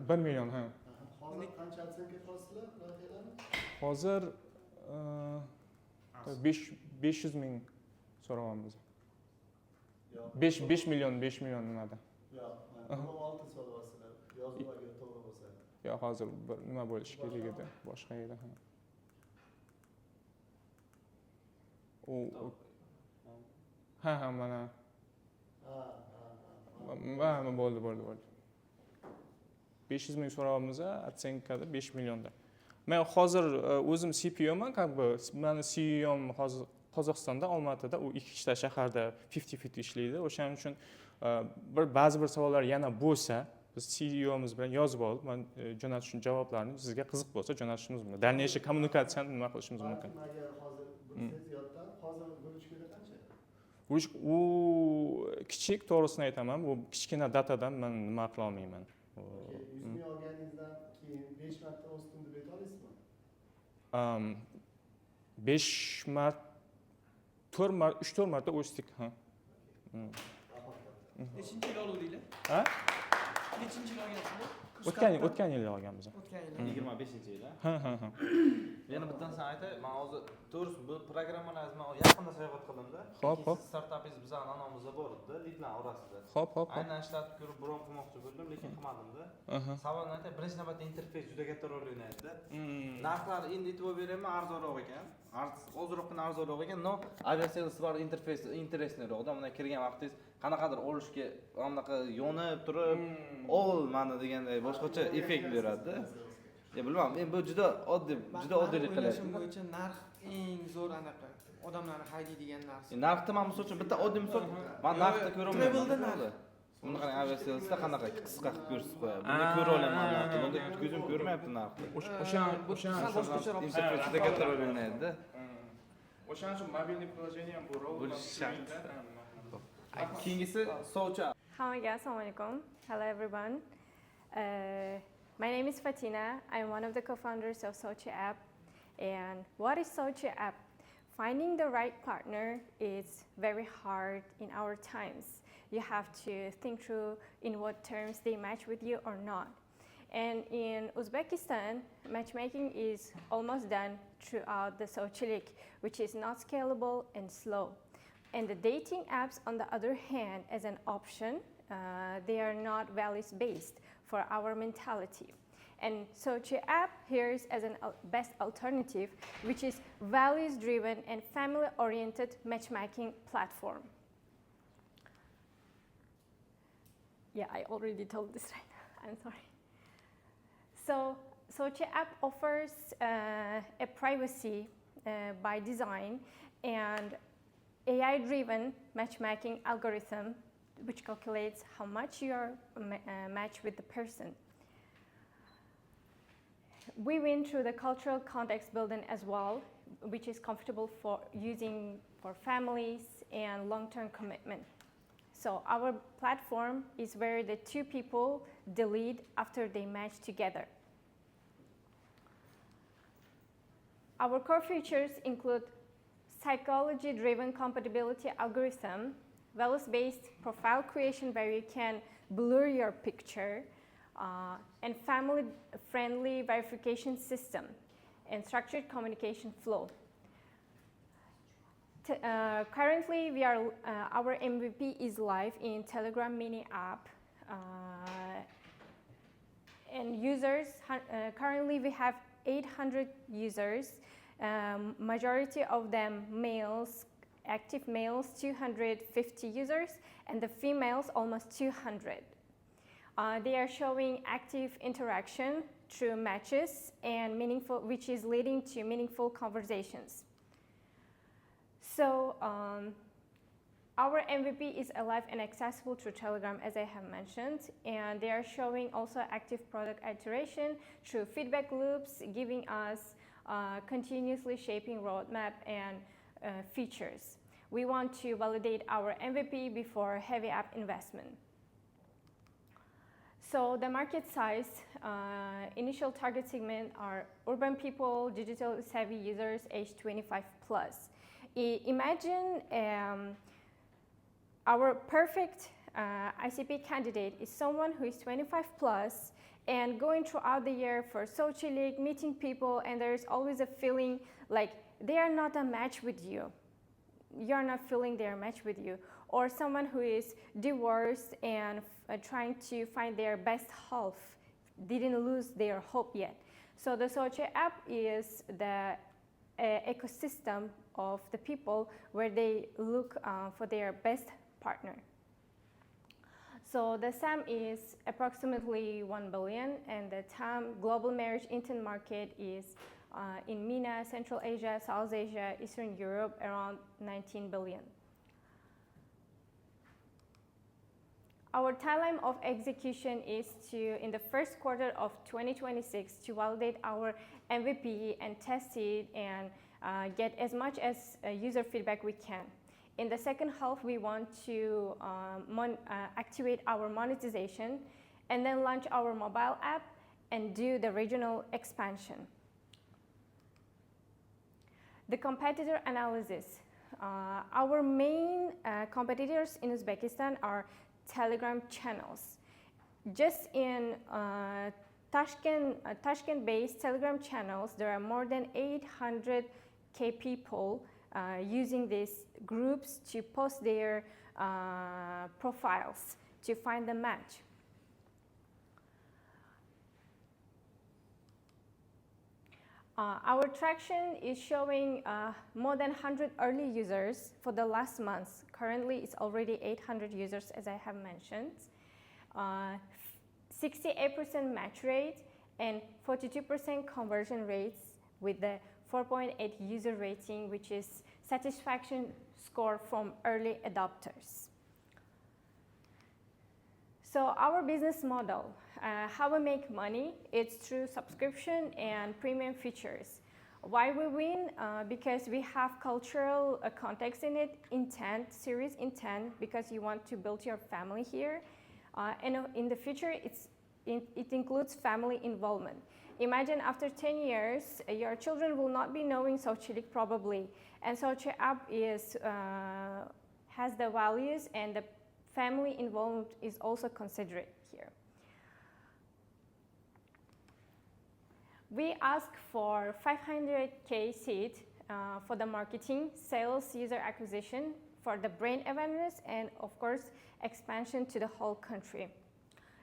1 million, Hozir qancha otsenka qilasizlar loyihalarni? Hozir 500 ming so'rayapmiz. 5 million nimada? Yo'q, 6 so'rayapsizlar. Yozib agar to'g'ri bo'lsa. Yo'q, hozir nima bo'lishi kerak edi, boshqa edi. Mana. Bo'ldi. 500 ming so'rayapmiz, otsenkada 5 millionda. Men hozir o'zim CPOman, meni CEOm hozir Qozog'istonda, Olmaotada, u ikkita shaharda 50-50 ishlaydi. O'shaning uchun ba'zi bir savollar yana bo'lsa, biz CEOmiz bilan yozib olib, men jo'natishim javoblarini sizga qiziq bo'lsa jo'natishimiz mumkin. Дальнейший kommunikatsiyani nima qilishimiz mumkin. Agar hozir bir qilsangiz yoddan hozir vыручкада qancha? U kichik, to'g'risini aytaman, bu kichkina datadan men nima qila olmayman. 100 ming olganingizdan keyin 5 marta o'sdim deb ayta olasizmi? 5 marta, 3-4 marta o'sdik. Nechinchi yil oluvdinglar? Ha? Nechinchi yil olgansizlar? O'tgan yil olganmiz. O'tgan yil. 25-yil. Ha. Yana bitta narsa aytay, men hozir to'g'risi bu programmalarni men yaqinda sayohat qildimda. Hop. Startapingiz bizning anonimizda bor edi, lidlar orasida. Hop. Aynan ishlatib ko'rib bron qilmoqchi bo'ldim, lekin qilmadimda. Savolni aytay, birinchi navbatda interfeys juda katta rol o'ynaydi. Narxlar endi e'tibor beraman, arzonroq ekan. Ozroqgina arzonroq ekan, no aviaservis bor interfeysi interesnayroqda. Bundan kirgan vaqtingiz qanaqadir olishga anaqa yonib turib, ol mana deganday boshqacha effekt beradi. Bilmadim, men bu juda oddiylik qiladi. O'ylashim bo'yicha narx eng zo'r anaqa odamlarni haydaydigan narsa. Narxni men misol uchun bitta oddiy misol, men narxni ko'raolmayman. Travelda narx. Buni qarang, aviaservisda qanaqa qisqa qilib ko'rsatib qo'yadi. Buni ko'ra olaman narxni. Bunda ko'zim ko'rmayapti narxni. O'sha Interfeys juda katta rol o'ynaydi. O'shaning uchun mobilniy приложение ham bu rol Bo'lishi shart. Keyingisi sovchi. Hammaga assalomu alaykum. Hello everyone. My name is Fatina. I'm one of the co-founders of Sochi app. And what is Sochi app? Finding the right partner is very hard in our times. You have to think through in what terms they match with you or not. And in Uzbekistan, matchmaking is almost done throughout the Sochi Lake, which is not scalable and slow. And the dating apps, on the other hand, as an option, they are not values-based for our mentality. And Sochi app here is as an best alternative, which is values-driven and family-oriented matchmaking platform. Yeah, I already told this right. I'm sorry. So Sochi app offers a privacy by design and AI-driven matchmaking algorithm which calculates how much you are matched with the person. We went through the cultural context building as well, which is comfortable for using for families and long-term commitment. So our platform is where the two people delete after they match together. Our core features include psychology-driven compatibility algorithm, values-based profile creation where you can blur your picture, and family-friendly verification system, and structured communication flow. Currently, our MVP is live in Telegram mini app, and users. Currently, we have 800 users. Majority of them males, active males 250 users, and the females almost 200. They are showing active interaction through matches and which is leading to meaningful conversations. So our MVP is alive and accessible through Telegram, as I have mentioned, and they are showing also active product iteration through feedback loops, giving us continuously shaping roadmap and features. We want to validate our MVP before heavy app investment. So the market size, initial target segment are urban people, digital savvy users aged 25 plus. Imagine our perfect ICP candidate is someone who is 25 plus and going throughout the year for Sochi League, meeting people, and there's always a feeling like they are not a match with you. You're not feeling they're a match with you. Or someone who is divorced and trying to find their best half, didn't lose their hope yet. So the Sochi app is the ecosystem of the people where they look for their best partner. So the SAM is approximately 1 billion, and the TAM global marriage intent market is in MENA, Central Asia, South Asia, Eastern Europe around 19 billion. Our timeline of execution is in the first quarter of 2026 to validate our MVP and test it and get as much as user feedback we can. In the second half, we want to activate our monetization and then launch our mobile app and do the regional expansion. The competitor analysis. Our main competitors in Uzbekistan are Telegram channels. Just in Tashkent-based Telegram channels, there are more than 800K people using these groups to post their profiles to find the match. Our traction is showing more than 100 early users for the last months. Currently, it's already 800 users, as I have mentioned. 68% match rate and 42% conversion rates with the 4.8 user rating, which is satisfaction score from early adopters. So our business model, how we make money, it's through subscription and premium features. Why we win? Because we have cultural context in it, intent, serious intent, because you want to build your family here. And in the future, it includes family involvement. Imagine after 10 years, your children will not be knowing Sochilik probably. And Sochi app has the values, and the family involvement is also considered here. We ask for 500K seed for the marketing, sales, user acquisition, for the brand awareness, and of course, expansion to the whole country.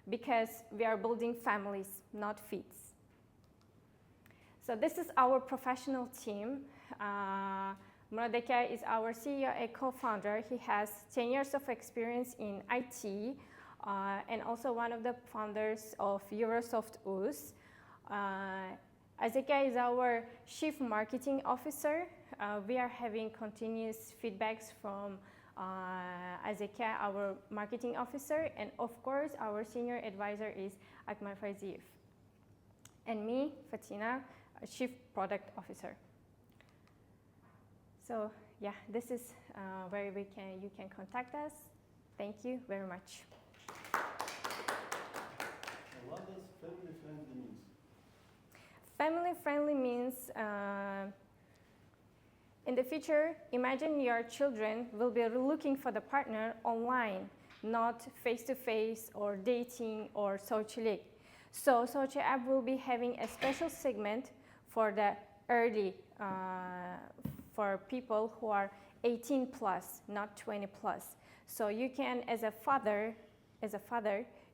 Because we are building families, not feeds. So this is our professional team. Muradeka is our CEO and co-founder. He has 10 years of experience in IT and also one of the founders of Eurosoft Uz. Azeka is our chief marketing officer. We are having continuous feedbacks from Azeka, our marketing officer, and of course our senior advisor is Akmal Faiziyev. And me, Fatina, chief product officer. So yeah, this is where you can contact us. Thank you very much. What does family friendly mean? Family friendly means in the future, imagine your children will be looking for the partner online, not face-to-face or dating or Sochilik. So Sochi app will be having a special segment for the early, for people who are 18 plus, not 20 plus. So you can, as a father,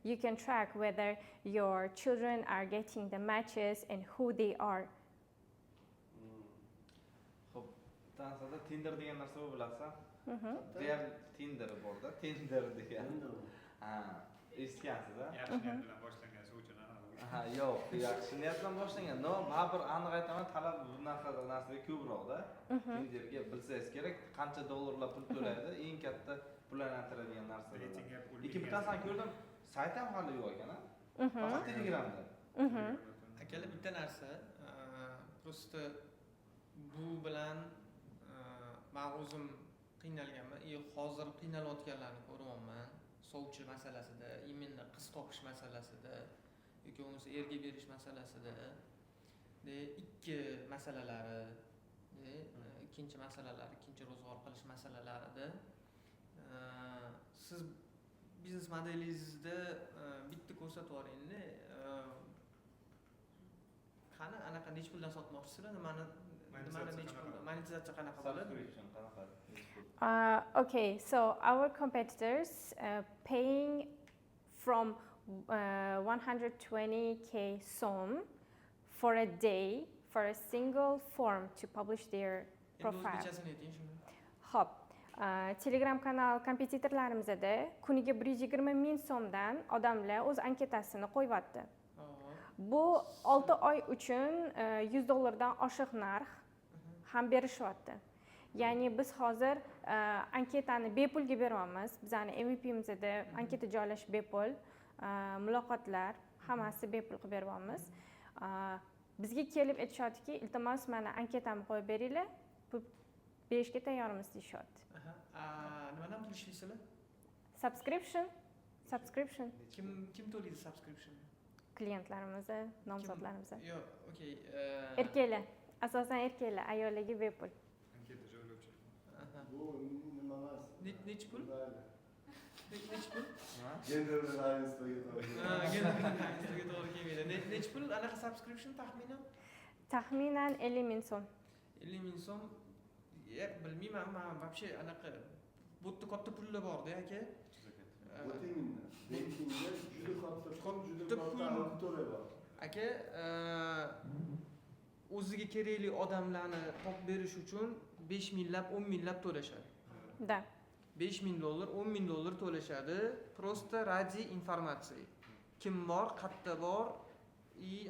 you can track whether your children are getting the matches and who they are. Tansada Tinder degan narsa bor bilasizmi? Real Tinder borda, Tinder degan. Eshitgansiz-a? Yaxshi niyat bilan boshlangan sovchilar. Ha, yo'q, yaxshi niyat bilan boshlangan. No, baribir aniq aytaman, talab bu narsaga ko'proq-da. Tinderga bilsangiz kerak, qancha dollarlar pul to'laydi, eng katta pullantiradigan narsa. Ikki bittasini ko'rdim, sayt ham hali yo'q ekan-a? Faqat Telegramda. Akalar, bitta narsa, prosta bu bilan men o'zim qiynalganman. Hozir qiynalayotganlarni ko'ryapman. Sovchi masalasida, imенно qiz topish masalasida yoki bo'lmasa erga berish masalasida. Ikki masalalari, ikkinchi ro'zg'or qilish masalalarida siz biznes modelingizda bitta ko'rsatib yuboringda. Qani anaqa nech puldan sotmoqchisizlar? Nimani nech puldan? Monetizatsiya qanaqa bo'ladi? Okay, so our competitors paying from 120K SOM for a day for a single form to publish their profile. Hop. Telegram kanal kompetitorlarimizda kuniga 120 ming so'mdan odamlar o'z anketasini qo'yyapti. Bu 6 oy uchun $100 oshiq narx ham berishyapti. Ya'ni biz hozir anketani bepulga beryapmiz. Bizning MVP'mizda anketa joylash bepul, muloqotlar hammasi bepul qilib beryapmiz. bizga kelib aytishyaptiki, iltimos mana anketamni qo'yib beringlar, pul berishga tayyormiz deyishyapti. Nimadan pul ishlaysizlar? Subscription Kim to'laydi subscription? klientlarimiz, nomzodlarimiz. Yo'q, okey. Erkaklar, asosan erkaklar, ayollarga bepul. Anketa joylovchi. Bu nima emas. Nechi pul? Nechi pul? Gender ravensligiga to'g'ri. Gender to'g'ri kelmaydi. Nechi pul anaqa subscription taxminan? Taxminan 50 ming so'm. 50 ming so'm. Bilmayman, men вообще anaqa bu yerda katta pullar bor-da, aka. O'tingni. Bankingda juda katta pul, juda katta auditoriya bor. Aka, o'ziga kerakli odamlarni topib berish uchun 5 minglab, 10 minglab to'lashadi. Da. 5 ming dollar, 10 ming dollar to'lashadi. Просто ради информации. Kim bor, qayerda bor,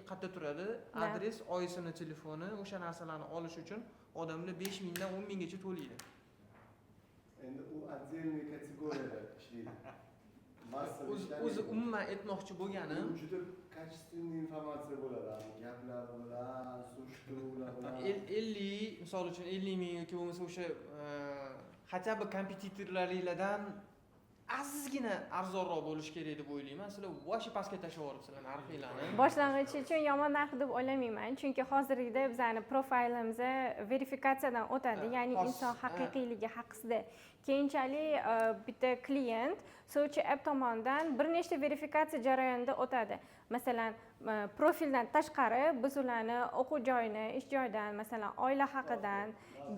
qayerda turadi, adres, oyisini telefoni, o'sha narsalarni olish uchun odamlar 5 mingdan 10 minggacha to'laydi. Endi u отдельный kategoriyada ishlaydi. O'zi umuman aytmoqchi bo'lganim, juda качественный informatsiya bo'ladi. Gaplar bilan, surishtiruvlar bilan. 50, misol uchun 50 ming yoki bo'lmasa o'sha хотя бы kompetitorlaringlardan azizgina arzonroq bo'lish kerak deb o'ylayman. Sizlar voshi pastga tashlab yuboribsizlar narxinglarni. Boshlang'ich uchun yomon narx deb o'ylamayman, chunki hozirgida bizani profaylimiz verifikatsiyadan o'tadi, ya'ni inson haqiqiyligi haqida. Keyinchalik bitta klient Sochi app tomonidan bir nechta verifikatsiya jarayonida o'tadi. Masalan, profildan tashqari biz ularni o'quv joyini, ish joyidan, masalan, oila haqidan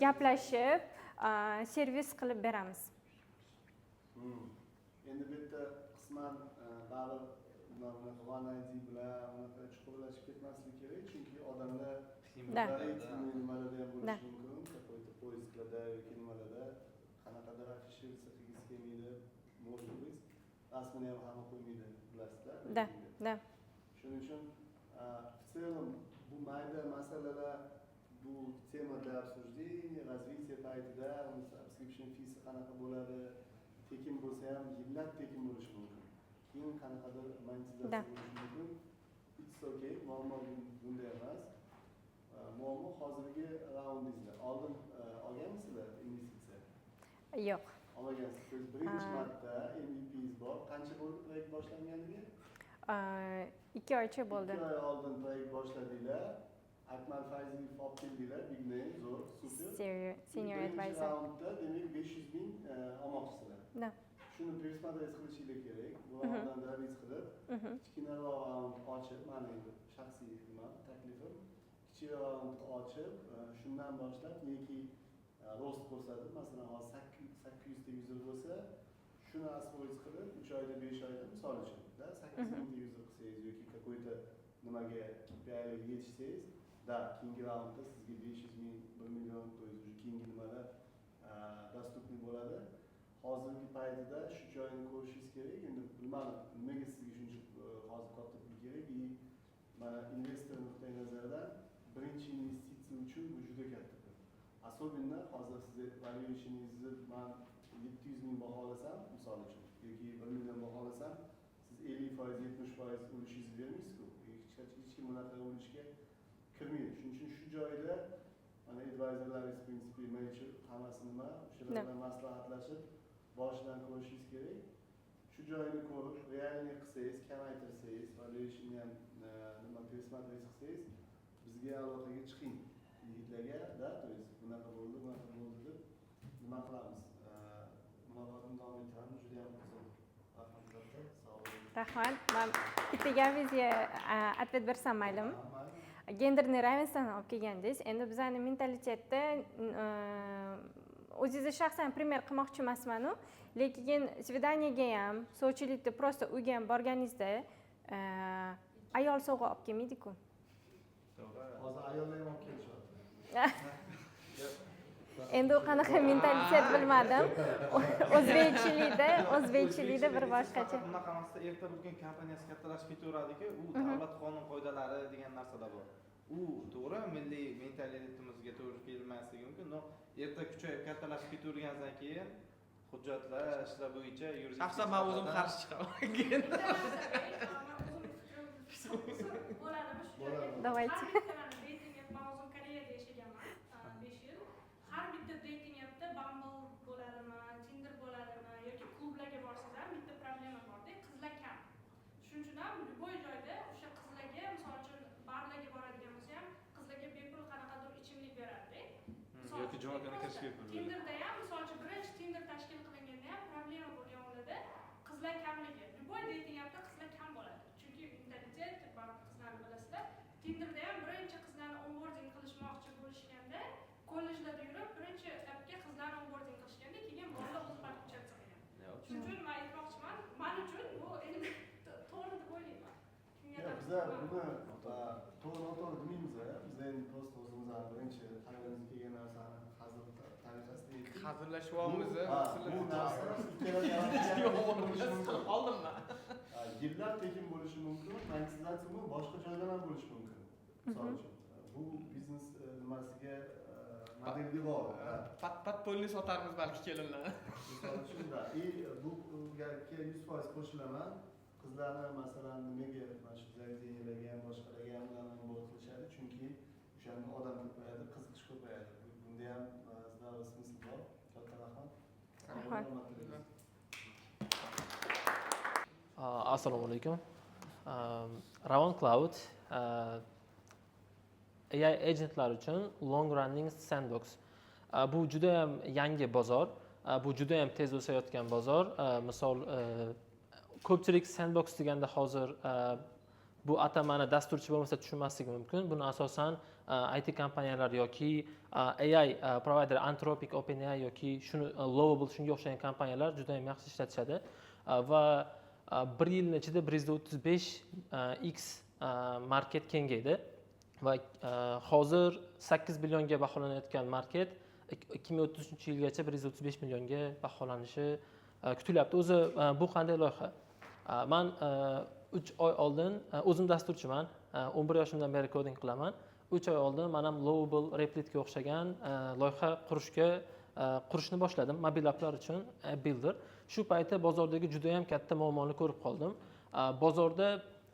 gaplashib, servis qilib beramiz. Endi bu yerda qisman baribir One ID bilan unaqa chuqurlashib ketmaslik kerak, chunki odamlar nimalarda ham bo'lishi mumkin, какой-то поискlarda yoki nimalarda qanaqadir afishироваться qilgisi kelmaydi, может быть, rasmini ham hamma qo'ymaydi, bilasizlar. Da. Shuning uchun в целом bu mayda masalalar, bu tema для обсуждения, развития paytida subscription feesi qanaqa bo'ladi, tekin bo'lsa ham yillab tekin bo'lishi mumkin. Keyin qanaqadir monetizatsiya bo'lishi mumkin. It's okay, muammo bunday emas. Muammo hozirgi raundingizda. Oldin olganmisizlar investitsiya? Yo'q. Olmagansiz. Birinchi marta MVP'ingiz bor. Qancha bo'ldi proyekt boshlanganiga? 2 oycha bo'ldi. 2 oy oldin proyekt boshladinglar. Akmal Fayziyevni olib keldinglar, big name, zo'r, super. Senior advisor. Raundda demak 500 ming olmoqchisizlar. Da. Shuni persmodelь qilishinglar kerak. Bu raunddan darvis qilib, kichkinaroq raund ochib, ma'na endi shaxsiy nima taklifim, kichikroq raund ochib, shundan boshlab neki rost ko'rsatib, masalan, hozir 800 ta user bo'lsa, shuni asboiz qilib 3 oyda, 5 oyda misol uchun, 800 ming ta user qilsangiz yoki какой-то nimaga KPI'larga yetishsangiz, da, keyingi raundda sizga 500 ming, 1 million, to есть уже keyingi nimada dostupniy bo'ladi. Hozirgi paytida shu joyini ko'rishingiz kerak. Endi bilmadim, nimaga sizga shuncha hozir katta pul kerak? Mana investor nuqtai nazaridan birinchi investitsiya uchun bu juda katta pul. Особенно hozir siz valuationingizni men 700 ming baholasam, misol uchun, yoki 1 million baholasam, siz 50%, 70% ulushingizni bermaysiz-ku. Hech kim bunaqa ulishga kirmaydi. Shuning uchun shu joyda mana advisorlaringiz, prinsipi, manager hammasi nima, o'shalar bilan maslahatlashib boshidan ko'rishingiz kerak. Shu joyini ko'rib, realniy qilsangiz, kamaytirsangiz, valuationni ham nima persmodelь qilsangiz, bizga aloqaga chiqing. Yigitlarga, da, to есть bunaqa bo'ldi deb nima qilamiz? Muloqotni davom ettiramiz, juda ham qiziq. Rahmat. Men bitta gapingizga atvet bersam maylimi? Gender neravenstvoni olib kelgandingiz. Endi bizning mentalitetda o'zingizni shaxsan primer qilmoqchi emasman-ku, lekin svidaniyaga ham, sochilikda просто uyga ham borganingizda ayol sovg'a olib kelmaydi-ku. Hozir ayollar ham olib kelishyapti. Endi u qanaqa mentalitet bilmadim. O'zbekchilikda bir boshqacha. Bunaqa emasda erta bir kun kompaniyasi kattalashib ketaveradi-ku, u davlat qonun qoidalari degan narsada bor. U to'g'ri milliy mentalitetimizga to'g'ri kelmasligi mumkin. No, erta kuchayib kattalashib ketavergandan keyin hujjatlar, ishlar bo'yicha yuridik. Shaxsan men o'zim qarshi chiqaman. bo'ladimi shu Bo'ladi. joyga? Давайте. Har bitta mana dating app, man o'zim Koreyada yashaganman 5 yil. Har bitta dating appda Bumble bo'ladimi, Tinder bo'ladimi yoki klublarga borsangiz ham bitta problema borda, qizlar kam. Shuning uchun ham любой joyda o'sha qizlarga, misol uchun barlarga boradigan bo'lsa ham qizlarga bepul qanaqadir ichimlik beradi. yoki javoblarni kirishga buyuradi. Tinderda ham misol uchun birinchi Tinder tashkil qilinganda ham problema bo'lgan o'rnida qizlar kamligi. любой dating appda qizlar kam bo'ladi. Chunki mentalitet baribir qizlarni bilasizlar. Tinderda ham birinchi qizlarni onboarding qilishmoqchi bo'lishganda, kollejlarda yurib birinchi appga qizlarni onboarding qilishganda, keyin bolalar o'z parchaga chiqgan. Shuning uchun men aytmoqchiman, men uchun bu endi to'g'ri deb o'ylayman. Bizlar buni to'g'ri-noto'g'ri demaymiz. Biz endi просто o'zimizdan birinchi tanamizga kelgan narsani hazil tariqasida Hazırlaşmamız. bu narsa ikkalasi Oldimmi? yillar tekin bo'lishi mumkin, monetizatsiya boshqa joydan ham bo'lishi mumkin. Misol uchun bu biznes nimasiga modeli bor. Podpolni sotarmiz balki kelinlar. Misol uchun da bu gapga 100% qo'shilaman. Qizlarni masalan nimaga mana shu zavediyalarga ham boshqalarga ham bo'l qilishadi, chunki o'shani odam ko'payadi, qiziqish ko'payadi. Bunda ham zdoriy smysl bor. Katta rahmat. Assalomu alaykum. Ravon Cloud AI agentlar uchun long running sandbox. Bu juda ham yangi bozor. Bu juda ham tez o'sayotgan bozor. Misol ko'pchilik sandbox deganda hozir bu atamani dasturchi bo'lmasa tushunmasligi mumkin. Buni asosan IT kompaniyalar yoki AI provider Anthropic, OpenAI yoki shuni Lovable shunga o'xshagan kompaniyalar juda ham yaxshi ishlatishadi va bir yilning ichida 135x market kengaydi va hozir 8 millionga baholanayotgan market 2033-yilgacha 135 millionga baholanishi kutilyapti. O'zi bu qanday loyiha? Men 3 oy oldin o'zim dasturchiman, 11 yoshimdan beri koding qilaman. 3 oy oldin men ham Lovable Replitga o'xshagan loyiha qurishni boshladim mobil applar uchun app builder. Shu paytda bozordagi juda ham katta muammoni ko'rib qoldim. Bozorda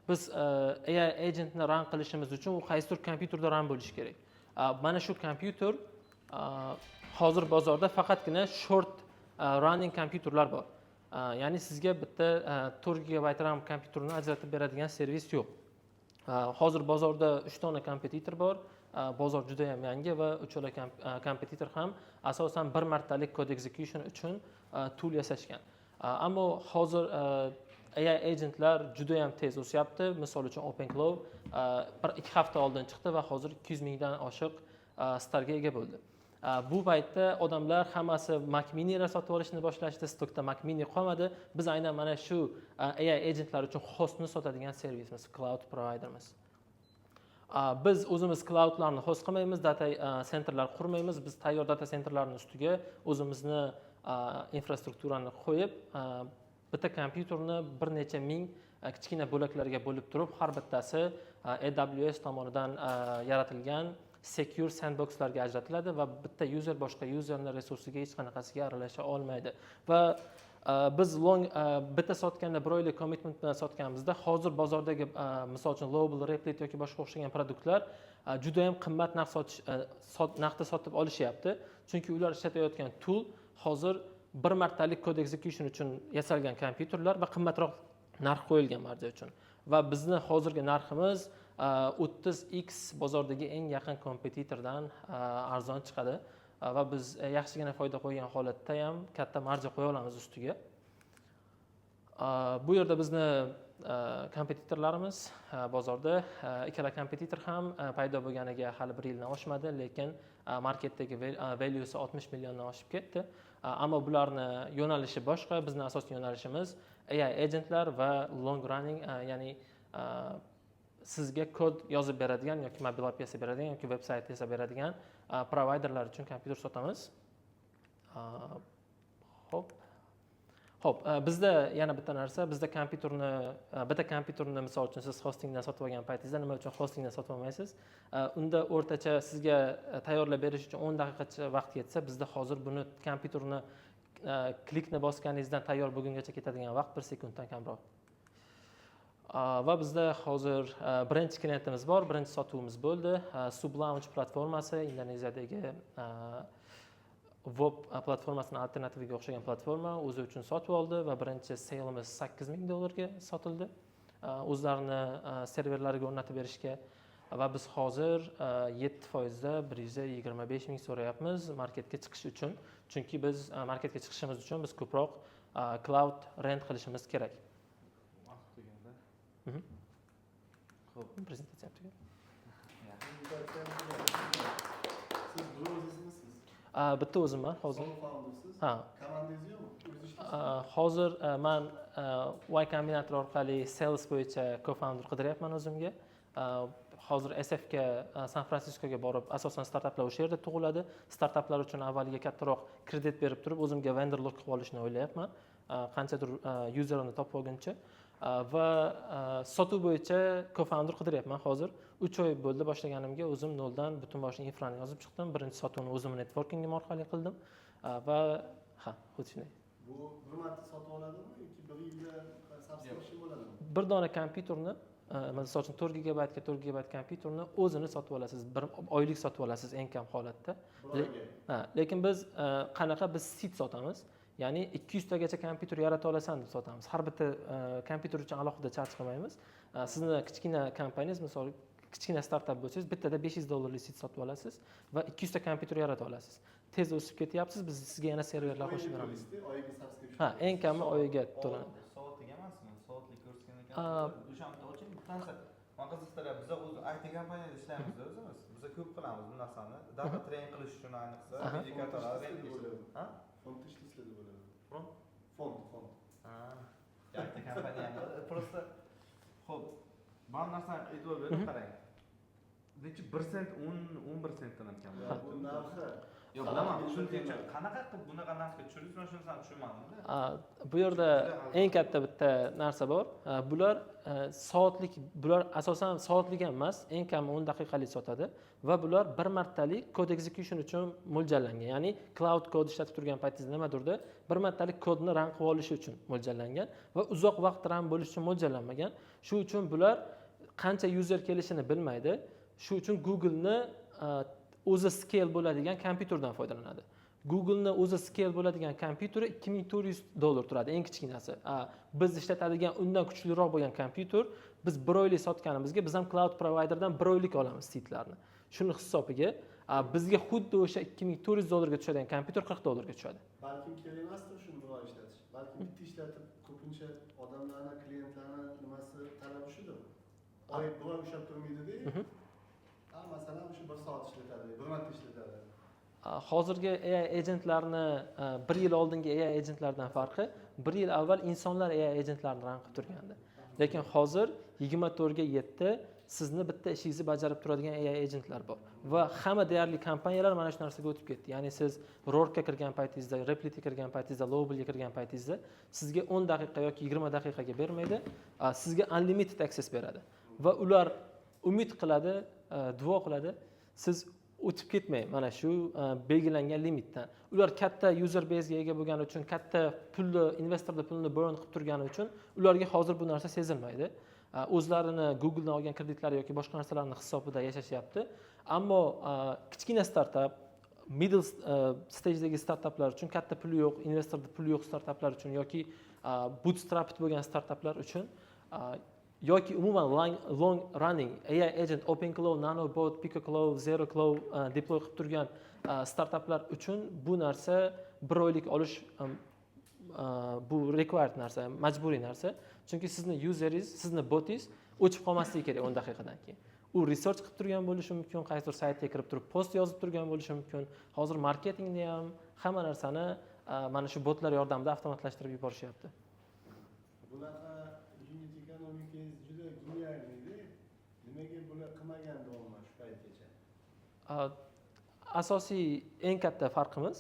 biz AI agentni run qilishimiz uchun u qaysidir kompyuterda run bo'lishi kerak. Mana shu kompyuter hozir bozorda faqatgina short running kompyuterlar bor. Ya'ni sizga bitta 4 GB RAM kompyuterni ajratib beradigan servis yo'q. Hozir bozorda 3 dona kompetitor bor. Bozor juda ham yangi va uchala kompetitor ham asosan bir martalik code execution uchun tool yasashgan. Ammo hozir AI agentlar juda ham tez o'syapti. Misol uchun OpenClaw 1-2 hafta oldin chiqdi va hozir 200 mingdan oshiq starga ega bo'ldi. Bu paytda odamlar hammasi Mac Mini'lar sotib olishni boshlashdi, stokda Mac Mini qolmadi. Biz aynan mana shu AI agentlar uchun hostni sotadigan servisimiz, cloud providerimiz. Biz o'zimiz cloudlarni host qilmaymiz, data centerlar qurmaymiz. Biz tayyor data centerlarning ustiga o'zimizni infrastrukturani qo'yib, bitta kompyuterni bir necha ming kichkina bo'laklarga bo'lib turib, har bittasi AWS tomonidan yaratilgan secure sandboxlarga ajratiladi va bitta user boshqa userning resursiga hech qanaqasiga aralasha olmaydi. Va biz bitta sotganda 1 oylik commitment bilan sotganimizda hozir bozordagi misol uchun Lovable, Replit yoki boshqa o'xshagan produktlar juda ham qimmat narxda sotib olishyapti. Chunki ular ishlatayotgan tool hozir bir martalik code execution uchun yasalgan kompyuterlar va qimmatroq narx qo'yilgan marja uchun. Va bizni hozirgi narximiz 30x bozordagi eng yaqin kompetitordan arzon chiqadi va biz yaxshigina foyda qo'ygan holatda ham katta marja qo'ya olamiz ustiga. Bu yerda bizni kompetitorlarimiz bozorda ikkala kompetitor ham paydo bo'lganiga hali 1 yildan oshmadi, lekin marketdagi valuesi 60 milliondan oshib ketdi. Ammo bularni yo'nalishi boshqa. Bizning asosiy yo'nalishimiz AI agentlar va long running, ya'ni sizga kod yozib beradigan yoki mobil app yasab beradigan yoki veb sayt yasab beradigan providerlar uchun kompyuter sotamiz. Xo'p, bizda yana bitta narsa, bizda bitta kompyuterni misol uchun siz hostingdan sotib olgan paytingizda nima uchun hostingdan sotib olmaysiz? Unda o'rtacha sizga tayyorlab berish uchun 10 daqiqacha vaqt ketsa, bizda hozir buni kompyuterni klikni bosganingizdan tayyor bo'lgungacha ketadigan vaqt 1 sekunddan kamroq. Va bizda hozir birinchi klientimiz bor, birinchi sotuvimiz bo'ldi. Sublounge platformasi Indoneziyadagi web platformasini alternativiga o'xshagan platforma o'zi uchun sotib oldi va birinchi saleimiz $8,000 sotildi. O'zlarini serverlariga o'rnatib berishga va biz hozir 7%da 125 ming so'rayapmiz marketga chiqish uchun. Chunki biz marketga chiqishimiz uchun biz ko'proq cloud rent qilishimiz kerak. Prezentatsiya tugadi. Siz bir o'zingizmisiz? Bitta o'zimman hozir. Foundersiz? Ha. Komandangiz yo'qmi? O'zingiz ishlaysiz? Hozir men Y Combinator orqali sales bo'yicha co-founder qidiryapman o'zimga. Hozir SFga San Fransiskoga borib, asosan startaplar o'sha yerda tug'iladi. Startaplar uchun avvaliga kattaroq kredit berib turib, o'zimga vendorlik qilib olishni o'ylayapman. Qanchadir userni topib olguncha. Va sotuv bo'yicha co-founder qidiryapman hozir. 3 oy bo'ldi boshlaganimga, o'zim noldan butun boshli infrani yozib chiqdim. Birinchi sotuvni o'zim networkingim orqali qildim. Va xuddi shunday. Bu bir marta sotib oladimi yoki bir yilda subscription bo'ladimi? Bir dona kompyuterni, masalan uchun 4 GB ga 4 GB kompyuterni o'zini sotib olasiz. Bir oylik sotib olasiz eng kam holatda. Lekin biz qanaqa biz seed sotamiz. Ya'ni 200 tagacha kompyuter yarata olasan deb sotamiz. Har bitta kompyuter uchun alohida charge qilmaymiz. Sizni kichkina kompaniyangiz, misol kichkina startap bo'lsangiz, bittada $500 seed sotib olasiz va 200 ta kompyuter yarata olasiz. Tez o'sib ketyapsiz, biz sizga yana serverlar qo'shib beramiz. Oyiga subscription. Eng kami oyiga to'lanadi. Soatliga emasmi? Soatlik ko'rsatgan ekan. O'shani oching, bittasi. Men qiziqtiradi. Biz o'zi IT kompaniyada ishlaymiz o'zimiz. Biz ko'p qilamiz bu narsani. Data train qilish uchun ayniqsa, indikatorlar Ha? Fond ishlaysizlar deb o'yladim. Fond. IT kompaniyani просто xo'p, bu narsani e'tibor berib qarang. Necha 1 sent, 11 sentdan ekan. Bu narxi. Yo'q, bilaman. Shuning uchun qanaqa qilib bunaqa narxga tushirasiz, men shunisini tushunmadim-da. Bu yerda eng katta bitta narsa bor. Bular soatlik, bular asosan soatlik emas, eng kam 10 daqiqalik sotadi va bular bir martalik code execution uchun mo'ljallangan. Ya'ni cloud kod ishlatib turgan paytingizda nimadirda bir martalik kodni run qilib olish uchun mo'ljallangan va uzoq vaqt run bo'lish uchun mo'ljallanmagan. Shu uchun bular qancha user kelishini bilmaydi. Shu uchun Google'ni o'zi scale bo'ladigan kompyuterdan foydalanadi. Google'ni o'zi scale bo'ladigan kompyuteri $2,400 turadi, eng kichkinasi. Biz ishlatadigan undan kuchliroq bo'lgan kompyuter biz 1 oylik sotganimizga biz ham cloud providerdan 1 oylik olamiz seedlarni. Shuni hisobiga bizga xuddi o'sha $2,400 ga tushadigan kompyuter $40 ga tushadi. Balkim kerak emasdir shuni bir oy ishlatish. Balkim bitta ishlatib ko'pincha odamlarni, klientlarni nimasi talabi shudir. Oy bir oy ushlab turmaydi-da. Masalan, o'sha 1 soat ishlatadi, 1 marta ishlatadi. Hozirgi AI agentlarni 1 yil oldingi AI agentlardan farqi, 1 yil avval insonlar AI agentlarni run qilib turgandi. Lekin hozir 24 ga 7 sizni bitta ishingizni bajarib turadigan AI agentlar bor va hamma deyarli kompaniyalar mana shu narsaga o'tib ketdi. Ya'ni siz Roark'ga kirgan paytingizda, Replit'ga kirgan paytingizda, Lowball'ga kirgan paytingizda sizga 10 daqiqa yoki 20 daqiqaga bermaydi, sizga unlimited access beradi va ular umid qiladi, duo qiladi, siz o'tib ketmang mana shu belgilangan limitdan. Ular katta user base ga ega bo'lgani uchun, katta pulni, investorda pulni burn qilib turgani uchun ularga hozir bu narsa sezilmaydi. O'zlarini Google'dan olgan kreditlari yoki boshqa narsalarning hisobida yashashyapti. Ammo kichkina startup, middle stage'dagi startaplar uchun, katta puli yo'q, investorda puli yo'q startaplar uchun yoki bootstrapped bo'lgan startaplar uchun yoki umuman long running AI agent, OpenClaw, NanoBot, PicoClaw, ZeroClaw deploy qilib turgan startaplar uchun bu narsa 1 oylik olish bu required narsa, majburiy narsa. Chunki sizni useringiz, sizni botingiz o'chib qolmasligi kerak 10 daqiqadan keyin. U research qilib turgan bo'lishi mumkin, qaysidir saytga kirib turib post yozib turgan bo'lishi mumkin. Hozir marketingni ham hamma narsani mana shu botlar yordamida avtomatlashtirib yuborishyapti. Bunaqa unit ekonomikangiz juda genialiydi. Nimaga bular qilmagandi umuman shu paytgacha? Asosiy eng katta farqimiz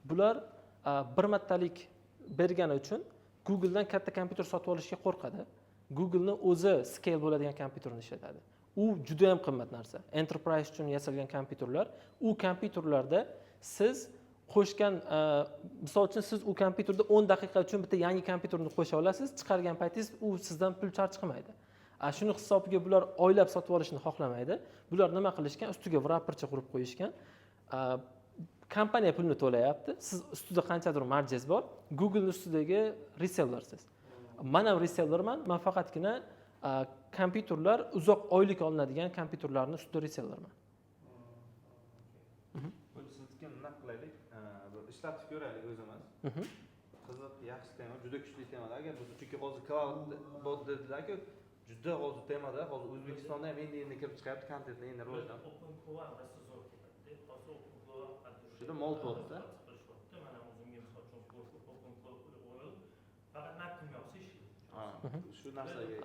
bular bir martalik bergani uchun Google'dan katta kompyuter sotib olishga qo'rqadi. Google'ni o'zi scale bo'ladigan kompyuterni ishlatadi. U juda ham qimmat narsa. Enterprise uchun yasalgan kompyuterlar. U kompyuterlarda siz qo'shgan, misol uchun siz u kompyuterda 10 daqiqa uchun bitta yangi kompyuterni qo'sha olasiz, chiqargan paytingiz u sizdan pul charge qilmaydi. Shuni hisobiga bular oylab sotib olishni xohlamaydi. Bular nima qilishgan? Ustiga wrappercha qurib qo'yishgan. Kompaniya pulni to'layapti. Siz ustida qanchadir marjangiz bor. Google ustidagi resellersiz. Men ham resellerman. Men faqatgina kompyuterlar uzoq oylik olinadigan kompyuterlarni ustida resellerman. Sizniki nima qilaylik? Ishlatib ko'raylik o'zimiz. Qiziq, yaxshi tema, juda kuchli temada. Agar biz chunki hozir cloud bot dedilar-ku, juda hozir temada, hozir O'zbekistonda ham endi kirib chiqyapti, kontentni endi rivojlanib. Juda mol bo'ldi. Shu narsaga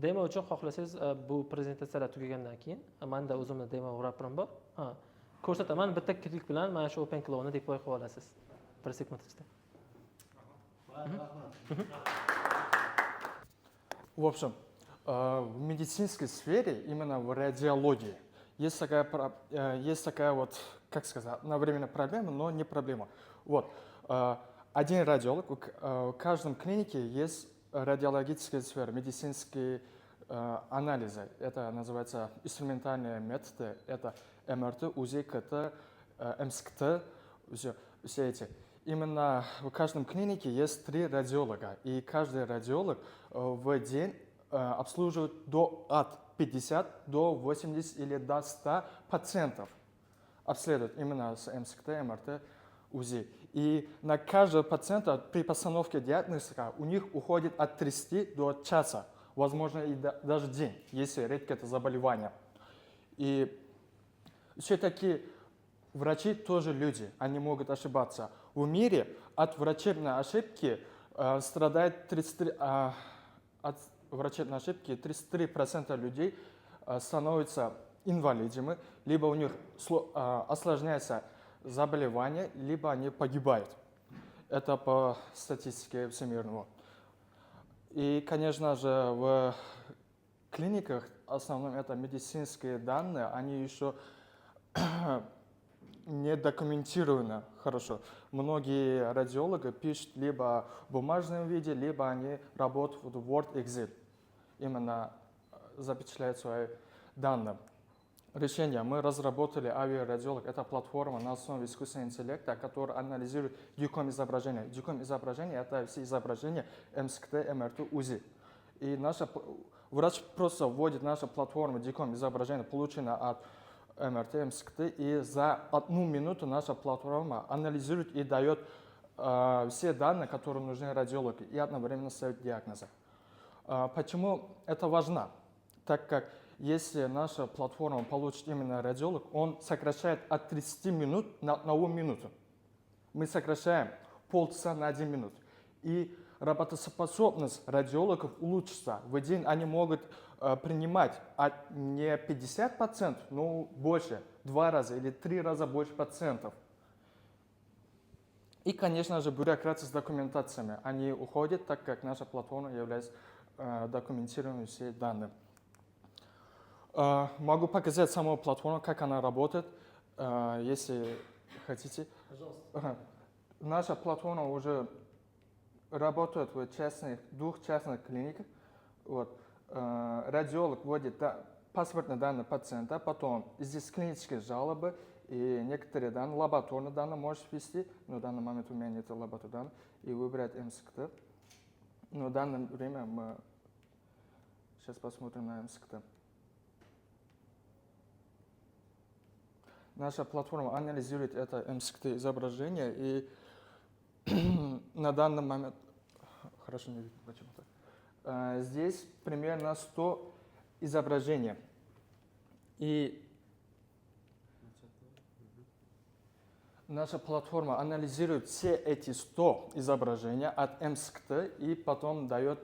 Demo uchun xohlasangiz bu prezentatsiyalar tugagandan keyin menda o'zimning demo wrapperim bor. Ko'rsataman, bitta klik bilan mana shu OpenClaw ni deploy qilib olasiz. 1 sekund ichida. В общем, в медицинской сфере, именно в радиологии, есть такая вот, как сказать, одновременно проблема, но не проблема. Вот, один радиолог, в каждом клинике есть радиологическая сфера, медицинские анализы. Это называется инструментальные методы, это МРТ, УЗИ, КТ, МСКТ, все эти. Именно в каждом клинике есть 3 радиолога, и каждый радиолог в день обслуживает от 50 до 80 или до 100% обследует именно с МСКТ, МРТ, УЗИ. И на каждого пациента при постановке диагноза у них уходит от 30 до часа, возможно, и даже день, если редко это заболевание. И все-таки врачи тоже люди, они могут ошибаться. В мире от врачебной ошибки страдает 33% людей становятся инвалидами, либо у них осложняется заболевание, либо они погибают. Это по статистике всемирного. И, конечно же, в клиниках, в основном это медицинские данные, они еще не документированы хорошо. Многие радиологи пишут либо в бумажном виде, либо они работают в Word, Excel. Именно запечатляют свои данные. Решение. Мы разработали авиарадиолог. Это платформа на основе искусственного интеллекта, которая анализирует диком-изображения. Диком-изображение – это все изображения МСКТ, МРТ, УЗИ. И врач просто вводит нашу платформу диком-изображения, полученное от МРТ, МСКТ, и за 1 минуту наша платформа анализирует и дает все данные, которые нужны радиологу, и одновременно ставит диагнозы. Почему это важно? Так как если наша платформа получит именно радиолог, он сокращает от 30 минут на 1 минуту. Мы сокращаем полчаса на 1 минуту. И работоспособность радиологов улучшится. В день они могут принимать не 50%, но больше, 2 раза или 3 раза больше пациентов. И, конечно же, бюрократия с документациями. Они уходят, так как наша платформа является документированной все данные. Могу показать саму платформу, как она работает, если хотите. Пожалуйста. Наша платформа уже работает в 2 частных клиниках. Вот. Радиолог вводит паспортные данные пациента, потом здесь клинические жалобы и некоторые данные, лабораторные данные можешь ввести, но в данный момент у меня нет лабораторных данных, и выбрать МСКТ. Но в данное время мы сейчас посмотрим на МСКТ. Наша платформа анализирует это МСКТ изображение, и на данный момент... Хорошо, не видно почему-то. Здесь примерно 100 изображений. И наша платформа анализирует все эти 100 изображений от МСКТ и потом дает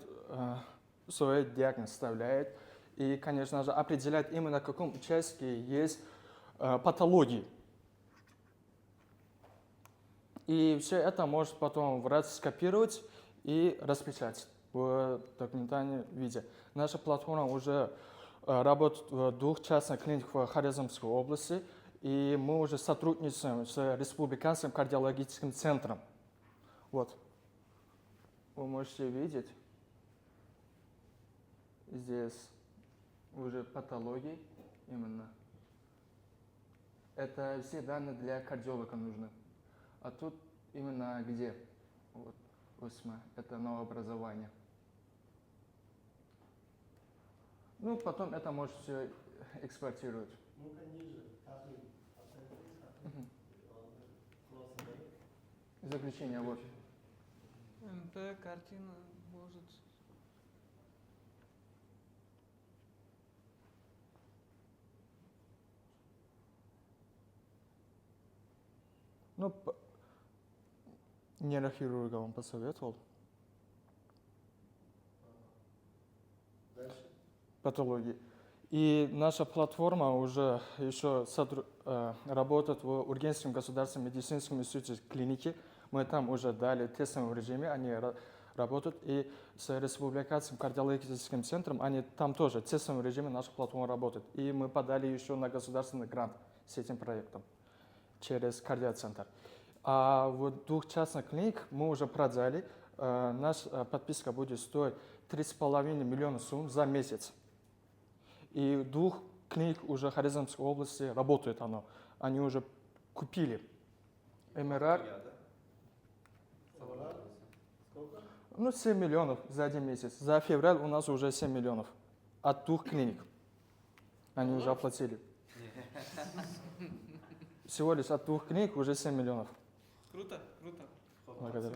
свой диагноз, вставляет. И, конечно же, определяет именно в каком участке есть патологии. И все это может потом врач скопировать и распечатать в документальном виде. Наша платформа уже работает в 2 частных клиниках в Хорезмской области, и мы уже сотрудничаем с Республиканским кардиологическим центром. Вот. вы можете видеть, здесь уже патологии именно. Это все данные для кардиолога нужны. А тут именно где? Вот, 8. Это новообразование. Ну, потом это может все экспортировать. Ну-ка ниже. Заключение вот. МП, картина, может. Ну, нейрохирурга он посоветовал. Дальше. Патологии. И наша платформа уже еще работает в Ургенском государственном медицинском институте клиники. Мы там уже дали тестовом режиме, они работают. И с Республиканским кардиологическим центром, они там тоже в тестовом режиме наша платформа работает. И мы подали еще на государственный грант с этим проектом через кардиоцентр. А в 2 частных клиник мы уже продали. Наша подписка будет стоить 3,5 миллиона сумм за месяц. И 2 клиник уже в Хорезмской области работает оно. Они уже купили МРР. Сколько? Ну, 7 миллионов за 1 месяц. За февраль у нас уже 7 миллионов. От 2 клиник. Они уже оплатили. Всего лишь от 2 клиник уже 7 миллионов. Круто, круто. Благодарю.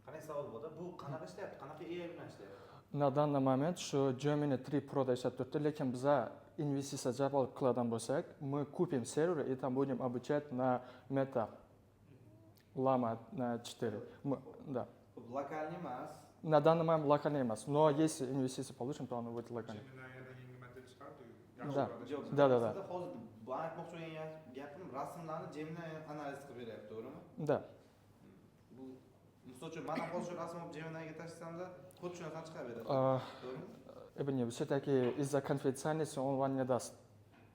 Qanday savol bo'ldi? Bu qanaqa ishlayapti? Qanaqa AI bilan ishlayapti? На данный момент, что Gemini 3 Pro ishlab turibdi, lekin biza investitsiya jalb qiladigan bo'lsak, мы купим сервер и там будем обучать на Meta Llama на 4. Да. Lokalniy emas. На данный момент локальный emas, но если инвестиции получим, то оно будет локальный. Да. Да. Sizda hozir bu aytmoqchi bo'lgan gapim rasmlarni Gemini analiz qilib beryapti, to'g'rimi? Да. Bu misol uchun mana hozir shu rasmni Gemini'ga tashlasamda, xuddi shu narsani chiqarib beradi. To'g'rimi? Все-таки из-за конфиденциальности он вам не даст.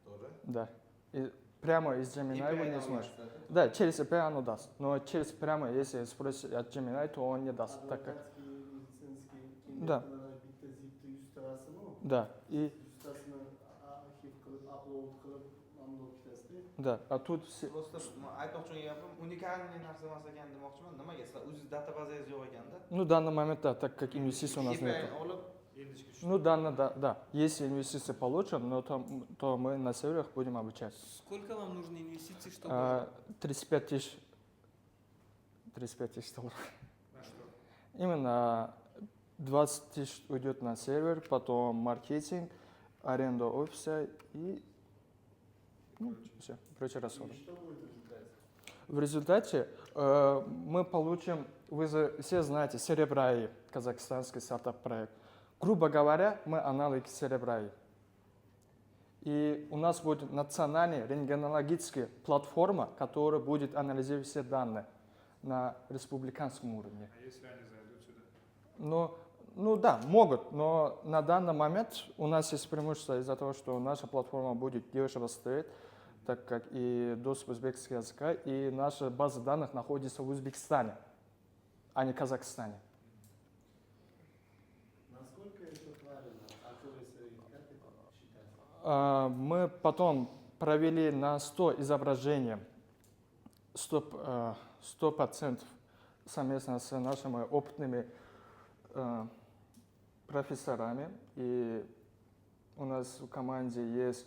To'g'ri. Да. И прямо из Gemini его не API сможешь. olmayapti. Да, через API оно даст. Но через прямо, если спросить от Gemini, то он не даст. Так как... Медицинский Да. bitta zipda 100 ta rasm. Да. И 100 tasini arxiv qilib, upload qilib, mana bittasi. да. А тут все... Просто aytmoqchi bo'lgan gapim уникальный narsa emas ekan demoqchiman. Nimaga? Sizlar o'zingiz databazangiz yo'q ekanda. Ну, в данный момент, да, так как инвестиций у нас нет. API olib Ну, да. Если инвестиции получим, но то мы на серверах будем обучать. Сколько вам нужно инвестиций, чтобы... 35 тысяч долларов. Именно 20 тысяч уйдет на сервер, потом маркетинг, аренда офиса и все, прочие расходы. Что будет в результате? В результате мы получим, вы все знаете, Cerebrae, казахстанский стартап-проект. Грубо говоря, мы аналог Cerebrae. И у нас будет национальная рентгенологическая платформа, которая будет анализировать все данные на республиканском уровне. А если они зайдут сюда? Ну да, могут, но на данный момент у нас есть преимущество из-за того, что наша платформа будет дешево стоить, так как и доступ узбекского языка, и наша база данных находится в Узбекистане, а не Казахстане. Насколько это правильно? Как это считается? Мы потом провели на 100 изображений 100% совместно с нашими опытными профессорами. И у нас в команде есть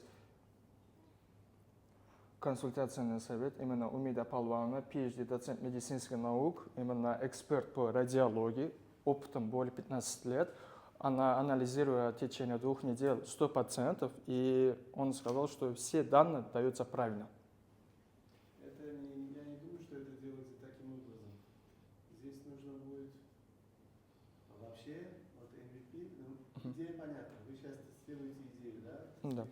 консультационный совет, именно Умида Палвановна, PhD, доцент медицинских наук, именно эксперт по радиологии, опытом более 15 лет. Она анализирует в течение 2 недель 100%, и он сказал, что все данные даются правильно. Я не думаю, что это делается таким образом. Здесь нужно будет вообще, вот MVP, идея понятна. Вы сейчас тестируете идею, да? Да.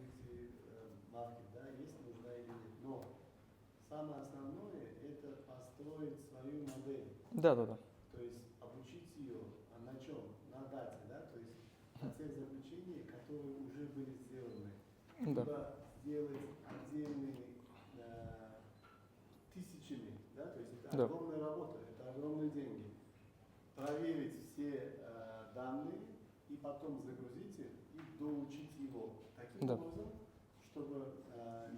Маркет, да, есть нужна или нет. Но самое основное – это построить свою модель. Да. То есть обучить ее на чем? На дате, да? То есть на тех заключениях, которые уже были сделаны. Да. Либо сделать отдельные тысячами, да? То есть это Да. огромная работа, это огромные деньги. Проверить все данные и потом загрузить их и доучить его таким Да. образом, чтобы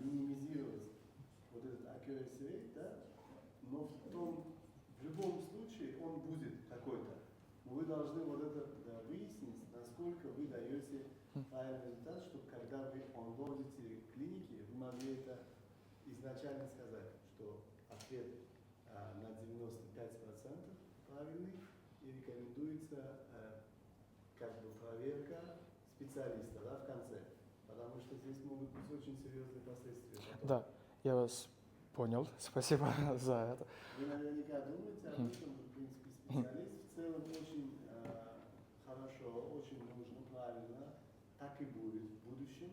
минимизировать вот этот accuracy rate, да, но в любом случае он будет какой-то. Вы должны вот это выяснить, насколько вы даете правильный результат, чтобы когда вы онбордите клиники, вы могли это изначально сказать, что ответ на 95% правильный и рекомендуется как бы проверка специалиста, да, в конце. Потому что здесь могут быть очень серьезные последствия. Да, я вас понял. Спасибо за это. Вы наверняка думаете об этом, в принципе, специалист в целом очень хорошо, очень нужно, правильно, так и будет в будущем.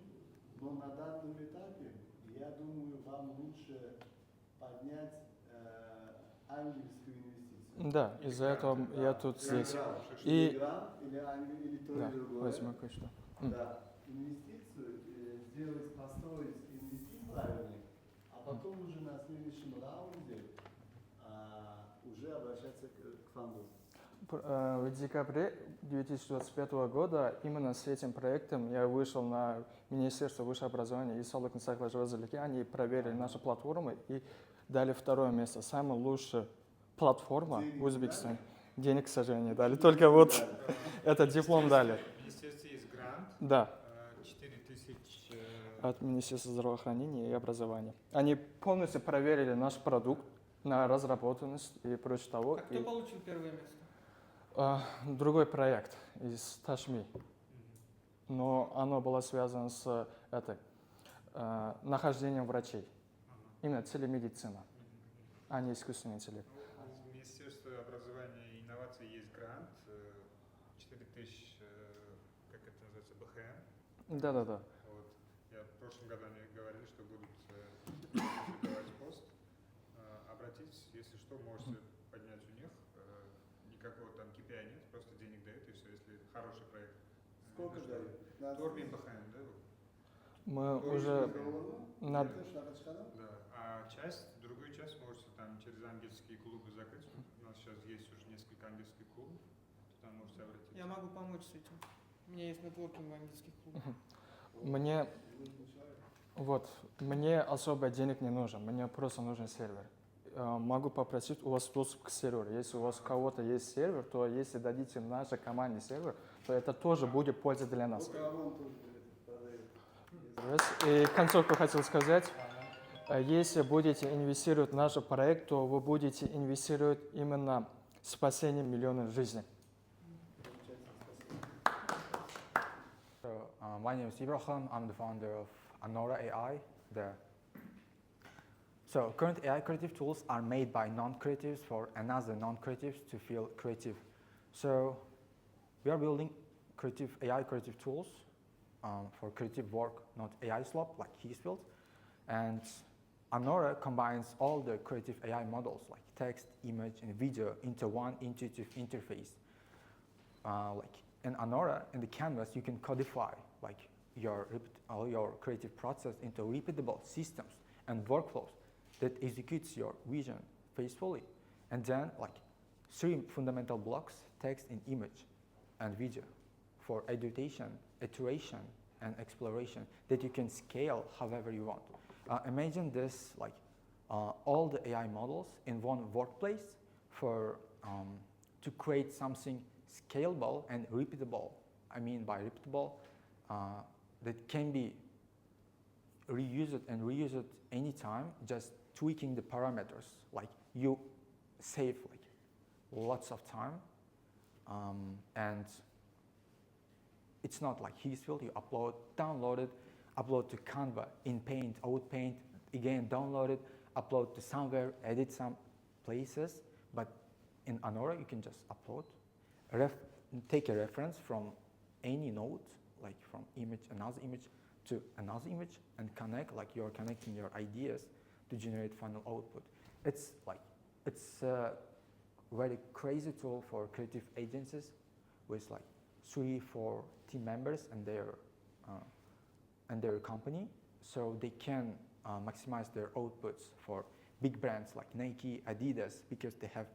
Но на данном этапе, я думаю, вам лучше поднять ангельскую инвестицию. Да, из-за этого я тут здесь. И или ангел, или то, да, или другое. возьму кое-что. Да, инвестицию сделать, построить инвестиции правильные, а потом уже на следующем раунде уже обращаться к фонду. В декабре 2025 года именно с этим проектом я вышел на Министерство высшего образования и саулык сaqlash. Они проверили нашу платформу и дали второе место. Самая лучшая платформа в Узбекистане. Денег, к сожалению, дали. Только вот этот диплом дали. В министерстве есть грант. Да. 4000. От Министерства здравоохранения и образования. Они полностью проверили наш продукт на разработанность и прочее того. А кто получил первое место? Другой проект из Ташми. Но оно было связано с нахождением врачей. Именно телемедицина, а не искусственный интеллект. У Министерства образования и инноваций есть грант 4000, как это называется, БХН. Да. Вот. Я в прошлом году они говорили, что будут давать пост. Обратитесь, если что, можете поднять у них. Никакого там KPI нет, просто денег дают и все, если хороший проект. Сколько дают? Торбин БХН, да? Мы уже над... Да, а другую часть можете там через ангельские клубы закрыть. У нас сейчас есть уже несколько ангельских клубов, туда можете обратиться. Я могу помочь с этим. У меня есть нетворкинг в английских клубах. Мне особо денег не нужно, мне просто нужен сервер. Могу попросить у вас доступ к серверу. Если у вас у кого-то есть сервер, то если дадите нашей команде сервер, то это тоже будет польза для нас. И концовку хотел сказать. Если будете инвестировать в наш проект, то вы будете инвестировать именно в спасение миллионов жизней. My name is Ibrahim. I'm the founder of Anora AI. So current AI creative tools are made by non-creatives for another non-creatives to feel creative. So we are building AI creative tools for creative work, not AI slop like he's built. And Anora combines all the creative AI models like text, image, and video into one intuitive interface. In Anora, in the canvas, you can codify all your creative process into repeatable systems and workflows that executes your vision faithfully. And then 3 fundamental blocks, text and image and video for editation, iteration, and exploration that you can scale however you want. Imagine this all the AI models in one workplace to create something scalable and repeatable. I mean by repeatable, that can be reused and reused anytime, just tweaking the parameters. You save lots of time, and it's not like Heatsfield. You download it, upload to Canva in Paint, out Paint, again download it, upload to somewhere, edit some places. But in Anora, you can just upload, take a reference from any node, from another image to another image, and connect, you're connecting your ideas to generate final output. It's a very crazy tool for creative agencies with 3-4 team members and their company, so they can maximize their outputs for big brands like Nike, Adidas, because they have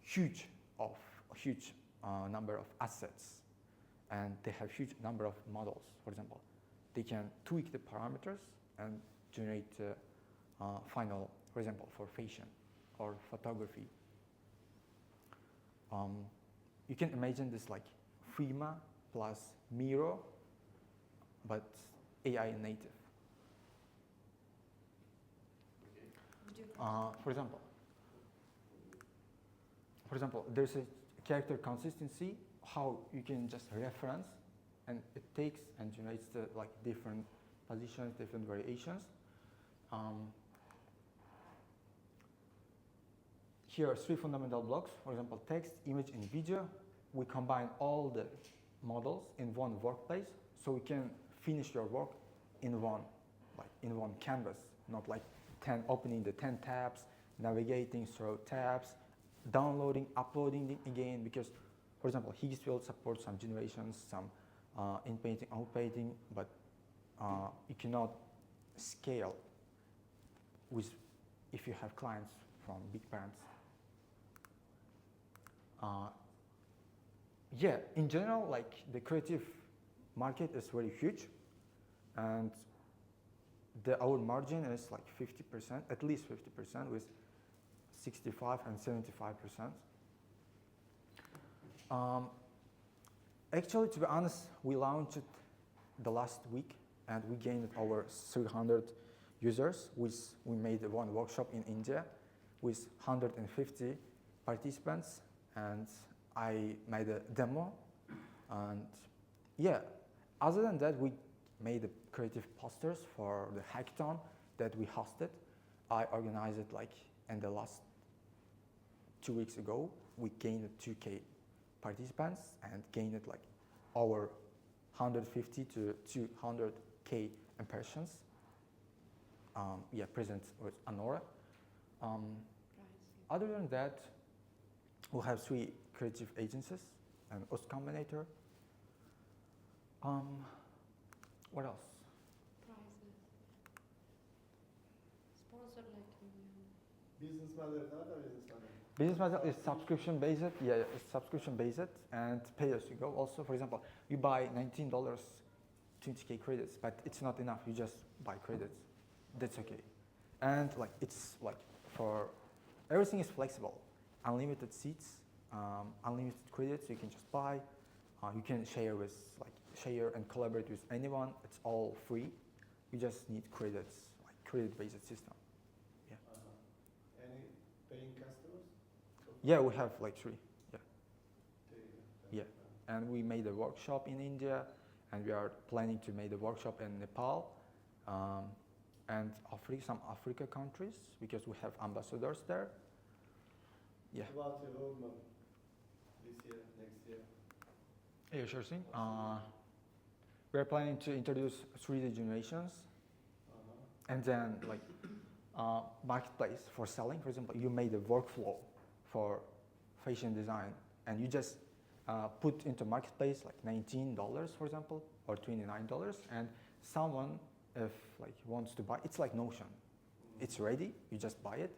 huge number of assets, and they have huge number of models. For example, they can tweak the parameters and generate final, for example, for fashion or photography. You can imagine this like Figma plus Miro, but AI native. For example, there's a character consistency, how you can just reference, and it takes and generates the like different positions, different variations. Here are 3 fundamental blocks. For example, text, image, and video. We combine all the models in one workplace, so we can finish your work in one canvas, not like opening the 10 tabs, navigating through tabs, downloading, uploading it again. Because, for example, Higgsfield supports some generations, some in-painting, out-painting, but you cannot scale with if you have clients from big brands. Yeah, in general, like the creative market is very huge, and our margin is like 50%, at least 50%, with 65 and 75%. Actually, to be honest, we launched it the last week, and we gained over 300 users. We made one workshop in India with 150 participants, and I made a demo. And yeah, other than that, we made the creative posters for the hackathon that we hosted. I organized it like in the last 2 weeks ago. We gained 2K participants and gained it like over 150 to 200K impressions. Yeah, present with Anora. Other than that, we have 3 creative agencies and Us Combinator. What else? Prices. Sponsor like Business model, not a business model. Business model is subscription based. Yeah, it's subscription based and pay as you go. Also, for example, you buy $19, 20K credits, but it's not enough. You just buy credits. That's okay. And like it's like for everything is flexible. Unlimited seats, unlimited credits. You can just buy. You can share and collaborate with anyone. It's all free. You just need credits, like credit-based system. Yeah. Any paying customers? Yeah, we have like 3. Yeah. Yeah. And we made a workshop in India, and we are planning to make a workshop in Nepal, and some Africa countries, because we have ambassadors there. Yeah. What about your roadmap this year, next year? Yeah, sure thing. We're planning to introduce 3D generations, and then like marketplace for selling. For example, you made a workflow for fashion design, and you just put into marketplace like $19, for example, or $29, and someone if like wants to buy, it's like Notion. It's ready. You just buy it,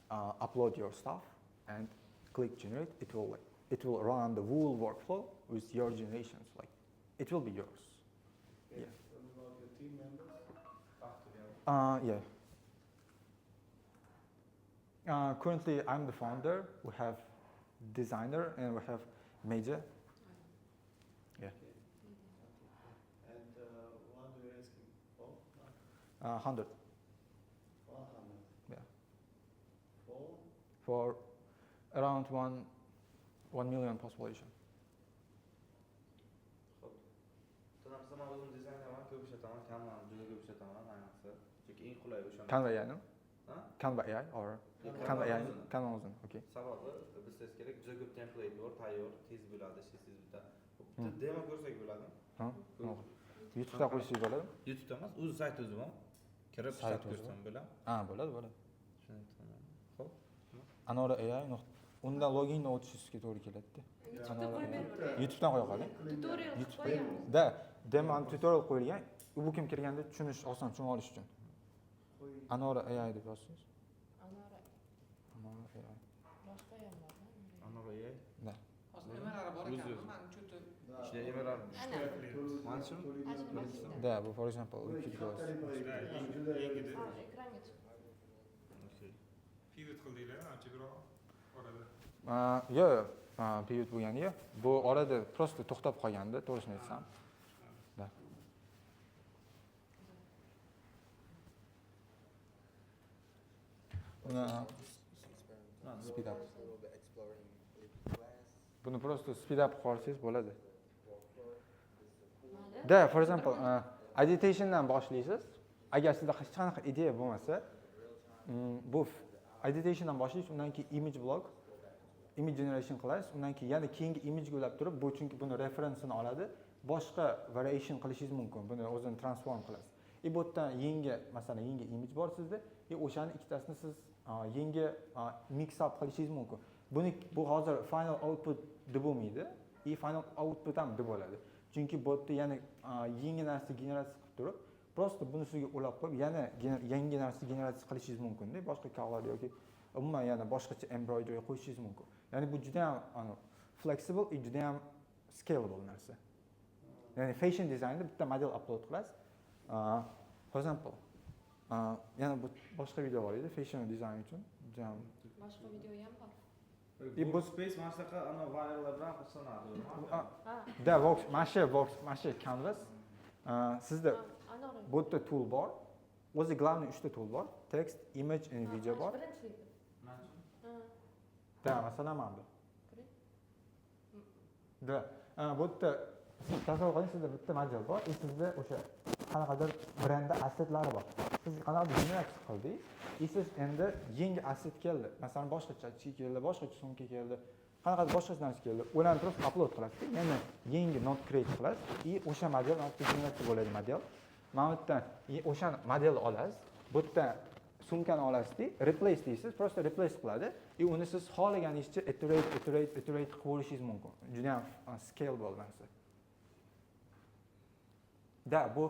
upload your stuff, and click generate. It will run the whole workflow with your generations. Like it will be yours. Okay. Yeah. What about your team members? Yeah. Currently, I'm the founder. We have designer and we have major. Yeah. Okay. And what are you asking for? 100. 100. Yeah. For? For around 1 million population. Tanamsam o'zim dizaynerman, ko'p ishlataman, Canva'ni juda ko'p ishlataman ayniqsa. Chunki eng qulay o'sha. Canva AI, no? Ha? Canva AI or Canva AI? Canva o'zin. Okay. Sababi bizda kerak juda ko'p template bor, tayyor, tez bo'ladi, ishingiz bitta. Bitta demo ko'rsak bo'ladimi? Ha? YouTube'da qo'ysangiz bo'ladimi? YouTube'da emas, o'z sayti o'zim bor. Kirib ishlab ko'rsam bo'ladimi? Ha, bo'ladi. Shuni aytaman. Xo'p. Anora AI undan logindan o'tishingizga to'g'ri keladi-da. YouTube'dan qo'ya qoling. tutorial YouTube. qo'yamiz. Da, demo tutorial qo'yilgan. Bu kim kirganda tushunish oson, tushuna olish uchun. Anora AI deb yozsangiz. Anora Anora AI. boshqa ham bormi? Anora AI. Da. nimalari bor ekanmi mani cho'ti Да, for example, we could go. Ekranga chiq. Pivot qildinglar, ancharoq orada. Yo'q, pivot bo'lgani yo'q. Bu orada просто to'xtab qolgandi, to'g'risini aytsam. Da. Speed up. Buni просто speed up qilsangiz bo'ladi. Da, for example, agitationdan boshlaysiz. Agar sizda hech qanaqa ideya bo'lmasa, bu agitationdan boshlaysiz, undan keyin image block, image generation qilasiz, undan keyin yana keyingi image o'ylab turib, bu chunki buni referensini oladi, boshqa variation qilishingiz mumkin. Buni o'zini transform qilasiz. Bu yerdan yangi, masalan, yangi image bor sizda, o'shani ikkitasini siz yangi mix up qilishingiz mumkin. Bu hozir final output deb bo'lmaydi, final output ham deb bo'ladi. Chunki bu yerda yana yangi narsa generatsiya qilib turib, просто bunisiga ulab qo'yib, yana yangi narsa generatsiya qilishingiz mumkin-da, boshqa color yoki umuman yana boshqacha embroidery qo'yishingiz mumkin. Ya'ni bu juda ham flexible, juda ham scalable narsa. Ya'ni fashion designda bitta model upload qilasiz. For example, yana bu boshqa video bor edi, fashion design uchun. Boshqa video ham bor. Bu space mana shunaqa ana viral bilan hisoblanadi. Da, mana canvas. Sizda bu yerda tool bor. O'zi главный 3 ta tool bor. Text, image and video bor. Da, masalan mana bu. Da, bu yerda tasavvur qiling, sizda bitta model bor, sizda o'sha qanaqadir brendda assetlari bor. Siz qanaqadir generatsiya qildingiz, siz endi yangi asset keldi. Masalan, boshqacha chek keldi, boshqacha sumka keldi, qanaqadir boshqa narsa keldi. Ularni turib upload qilasiz. Yana yangi node create qilasiz. O'sha model generatsiya bo'ladi model. Mana bu yerdan o'sha modelni olasiz. Bu yerdan sumkani olasiz, replace deysiz, просто replace qiladi. Uni siz xohlaganingizcha iterate qilib ko'rishingiz mumkin. Juda ham scalable narsa. Da, bu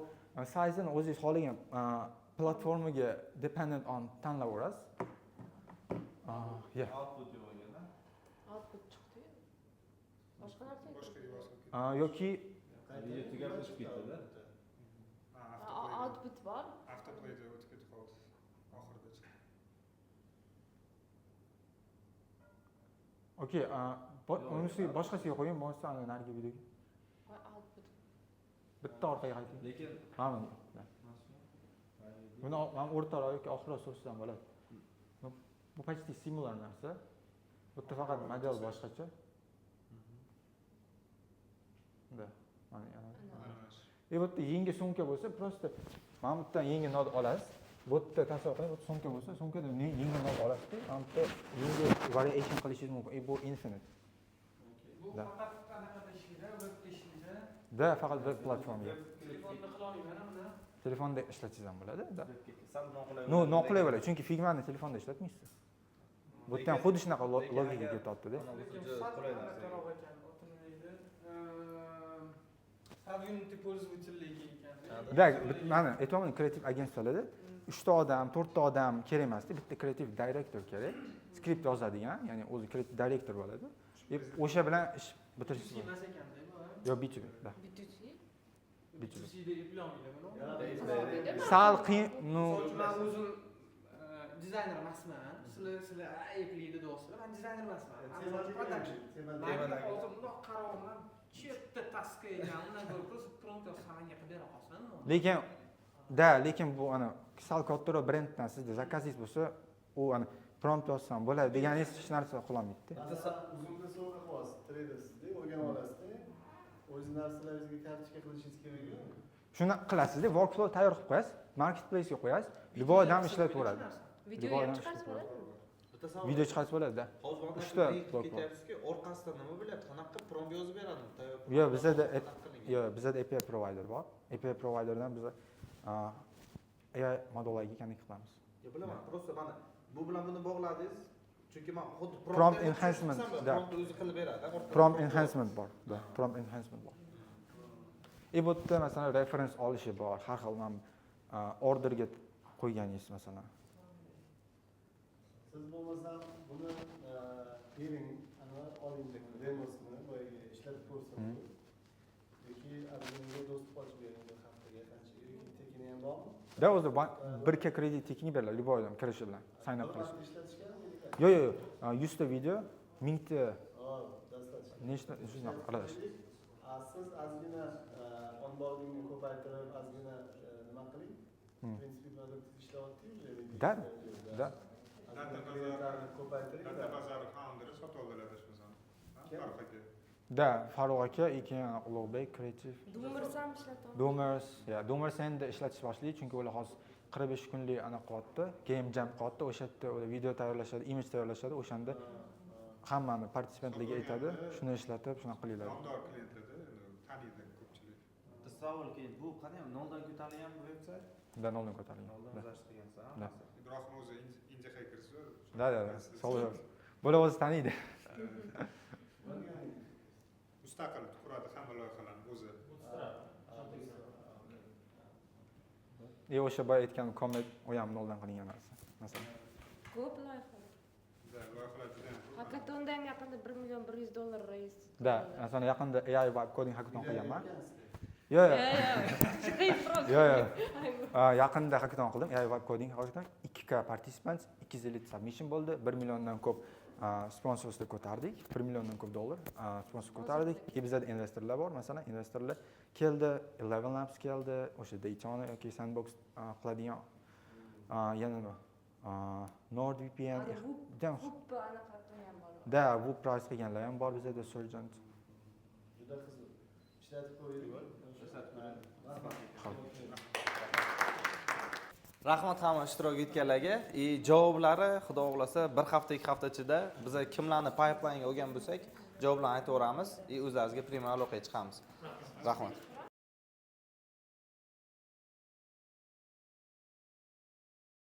size'ini o'zingiz xohlagan platformaga dependent on tanlayverasiz. Output yo'qligida. Output chiqdi. Boshqa narsa yoki video tugab o'tib ketdi-da. Output bor. Avtoplayda o'tib ketib qoldi. Oxirida chiqdi. okey, unisi boshqasiga qo'ying, bo'lmasa ana nariga videoga. Output. Bitta orqaga qayting. Lekin mana buni men o'rtaroq yoki oxirroq so'rasam bo'ladi. Bu почти similar narsa. Bu yerda faqat model boshqacha. Da, mana yana. Bu yerda yangi sumka bo'lsa, просто mana bu yerdan yangi nod olasiz. Bu yerda tasavvur qiling, bu sumka bo'lsa, sumkada yangi nod olasiz. Mana bu yerda yangi variation qilishingiz mumkin. Bu infinite. bu faqat qanaqada ishlaydi, webda ishlaydi. Da, faqat web platformga. Telefonda qila olmayman buni. Telefonda ishlatsangiz ham bo'ladi. Da. sal noqulay. Noqulay bo'ladi, chunki Figmani telefonda ishlatmaysiz. Bu yerda ham xuddi shunaqa logika ketyapti-da. Продвинутый пользовательligi ekan. Da, mana aytmoqchiman, kreativ agentstvalarda 3 ta odam, 4 ta odam kerak emasdi, bitta kreativ direktor kerak. Skript yozadigan, ya'ni o'zi kreativ direktor bo'ladi. O'sha bilan ish bitirish emas ekanda bu. Yo, B2B, da. B2C deb eplolmaydi buni. Sal qiyin, Men o'zim dizayner emasman. Sizlar eplaydi deyapsizlar. Men dizayner emasman. Men hozir bundoq qarorman. Chetda taska ekan, undan ko'ra просто prompt yozsangiz qilib bera qolsin. lekin bu ana sal kattaroq brenddan sizda zakazingiz bo'lsa, u ana prompt yozsam bo'ladi deganingiz hech narsa qilolmaydi-da. Uzunga so'rab qo'yasiz, tradersizda, o'rganib olasizda. O'zingiz narsalaringizga kartochka qilishingiz kerak yo'q. Shuni qilasizda, workflow tayyor qilib qo'yasiz, marketplace ga qo'yasiz, любой odam ishlatib ko'radi. Video ham chiqarsa bo'ladi. Video chiqarsa bo'ladi-da. Hozir Uchta ketyapsizki, orqasidan nima bo'ladi? Qanaqa prompt yozib beradimi? Yo'q, bizada API provider bor. API providerdan biz AI modullarga connect qilamiz. Yo, bilaman, просто mana bu bilan buni bog'ladingiz. Chunki men xuddi prompt enhancement, da. Prompt o'zi qilib beradi. Prompt enhancement bor, da. Prompt enhancement bor. Bu yerda masalan reference olishi bor. Har xil men orderga qo'yganingiz masalan. Siz bo'lmasa buni bering, ana oling demosini, bu ishlatib ko'rsam. Yoki Argenga do'stlik ochib bering bir haftaga qanchaga tekini ham bormi? Да, o'zi 1K kredit tekini beriladi, любой odam kirishi bilan, sign up qilish. Ishlatishgan Yo'q, 100 ta video, 1000 ta достаточно. nechta shunaqa aralash. Siz ozgina onboardingni ko'paytirib, ozgina nima qiling. В принципе, produkt ishlayapti-yu. Да, да. Klientlarni ko'paytiring. Katta bozor founderi sotib oldilar ishimizni. Farq aka. Да, Farruh aka, keyin Ulug'bek kreativ. Doomers ham ishlatyapti. Doomers endi ishlatish boshlaydi, chunki ular hozir 45 kunlik ana qilyapti, game jam qilyapti, o'sha yerda ular video tayyorlashadi, image tayyorlashadi, o'shanda hammani participantlarga aytadi, shuni ishlatib, shunaqa qilinglar. Nomdor klientlarda taniydi ko'pchilik. Savol keyin bu qanday noldan ko'tarilgan bu veb-sayt? Да, noldan ko'tarilgan. Noldan o'zlashtirgansiz, Да. Ibrohim o'zi indie hackerslar. Да. Savol. Bular o'zi taniydi. Mustaqil quradi hamma loyihalarni o'zi. O'sha boya aytgan komment u ham noldan qilingan narsa. Masalan. Ko'p loyihalar. Loyihalar juda ham ko'p. Hackathonda ham yaqinda $1,100,000 raise. Да, masalan yaqinda AI vibe coding hackathon qilganman. Yo'q. Yaqinda hackathon qildim, AI vibe coding hackathon. 2K participants, 250 submission bo'ldi, 1 milliondan ko'p sponsorlar ko'tardik, 1 milliondan ko'p dollar sponsor ko'tardik. Bizda investorlar bor, masalan, investorlar keldi, 11 Labs keldi, o'sha Daytona yoki Sandbox qiladigan yana nima? NordVPN. Da, bu price qilganlar ham bor bizda Surgeon. Juda qiziq. Ishlatib ko'ring. Rahmat hamma ishtirok etganlarga. Javoblari xudo xohlasa bir hafta 2 hafta ichida biz kimlarni pipeline ga olgan bo'lsak, javoblarni aytaveramiz. O'zlaringizga premyer aloqaga chiqamiz. Rahmat.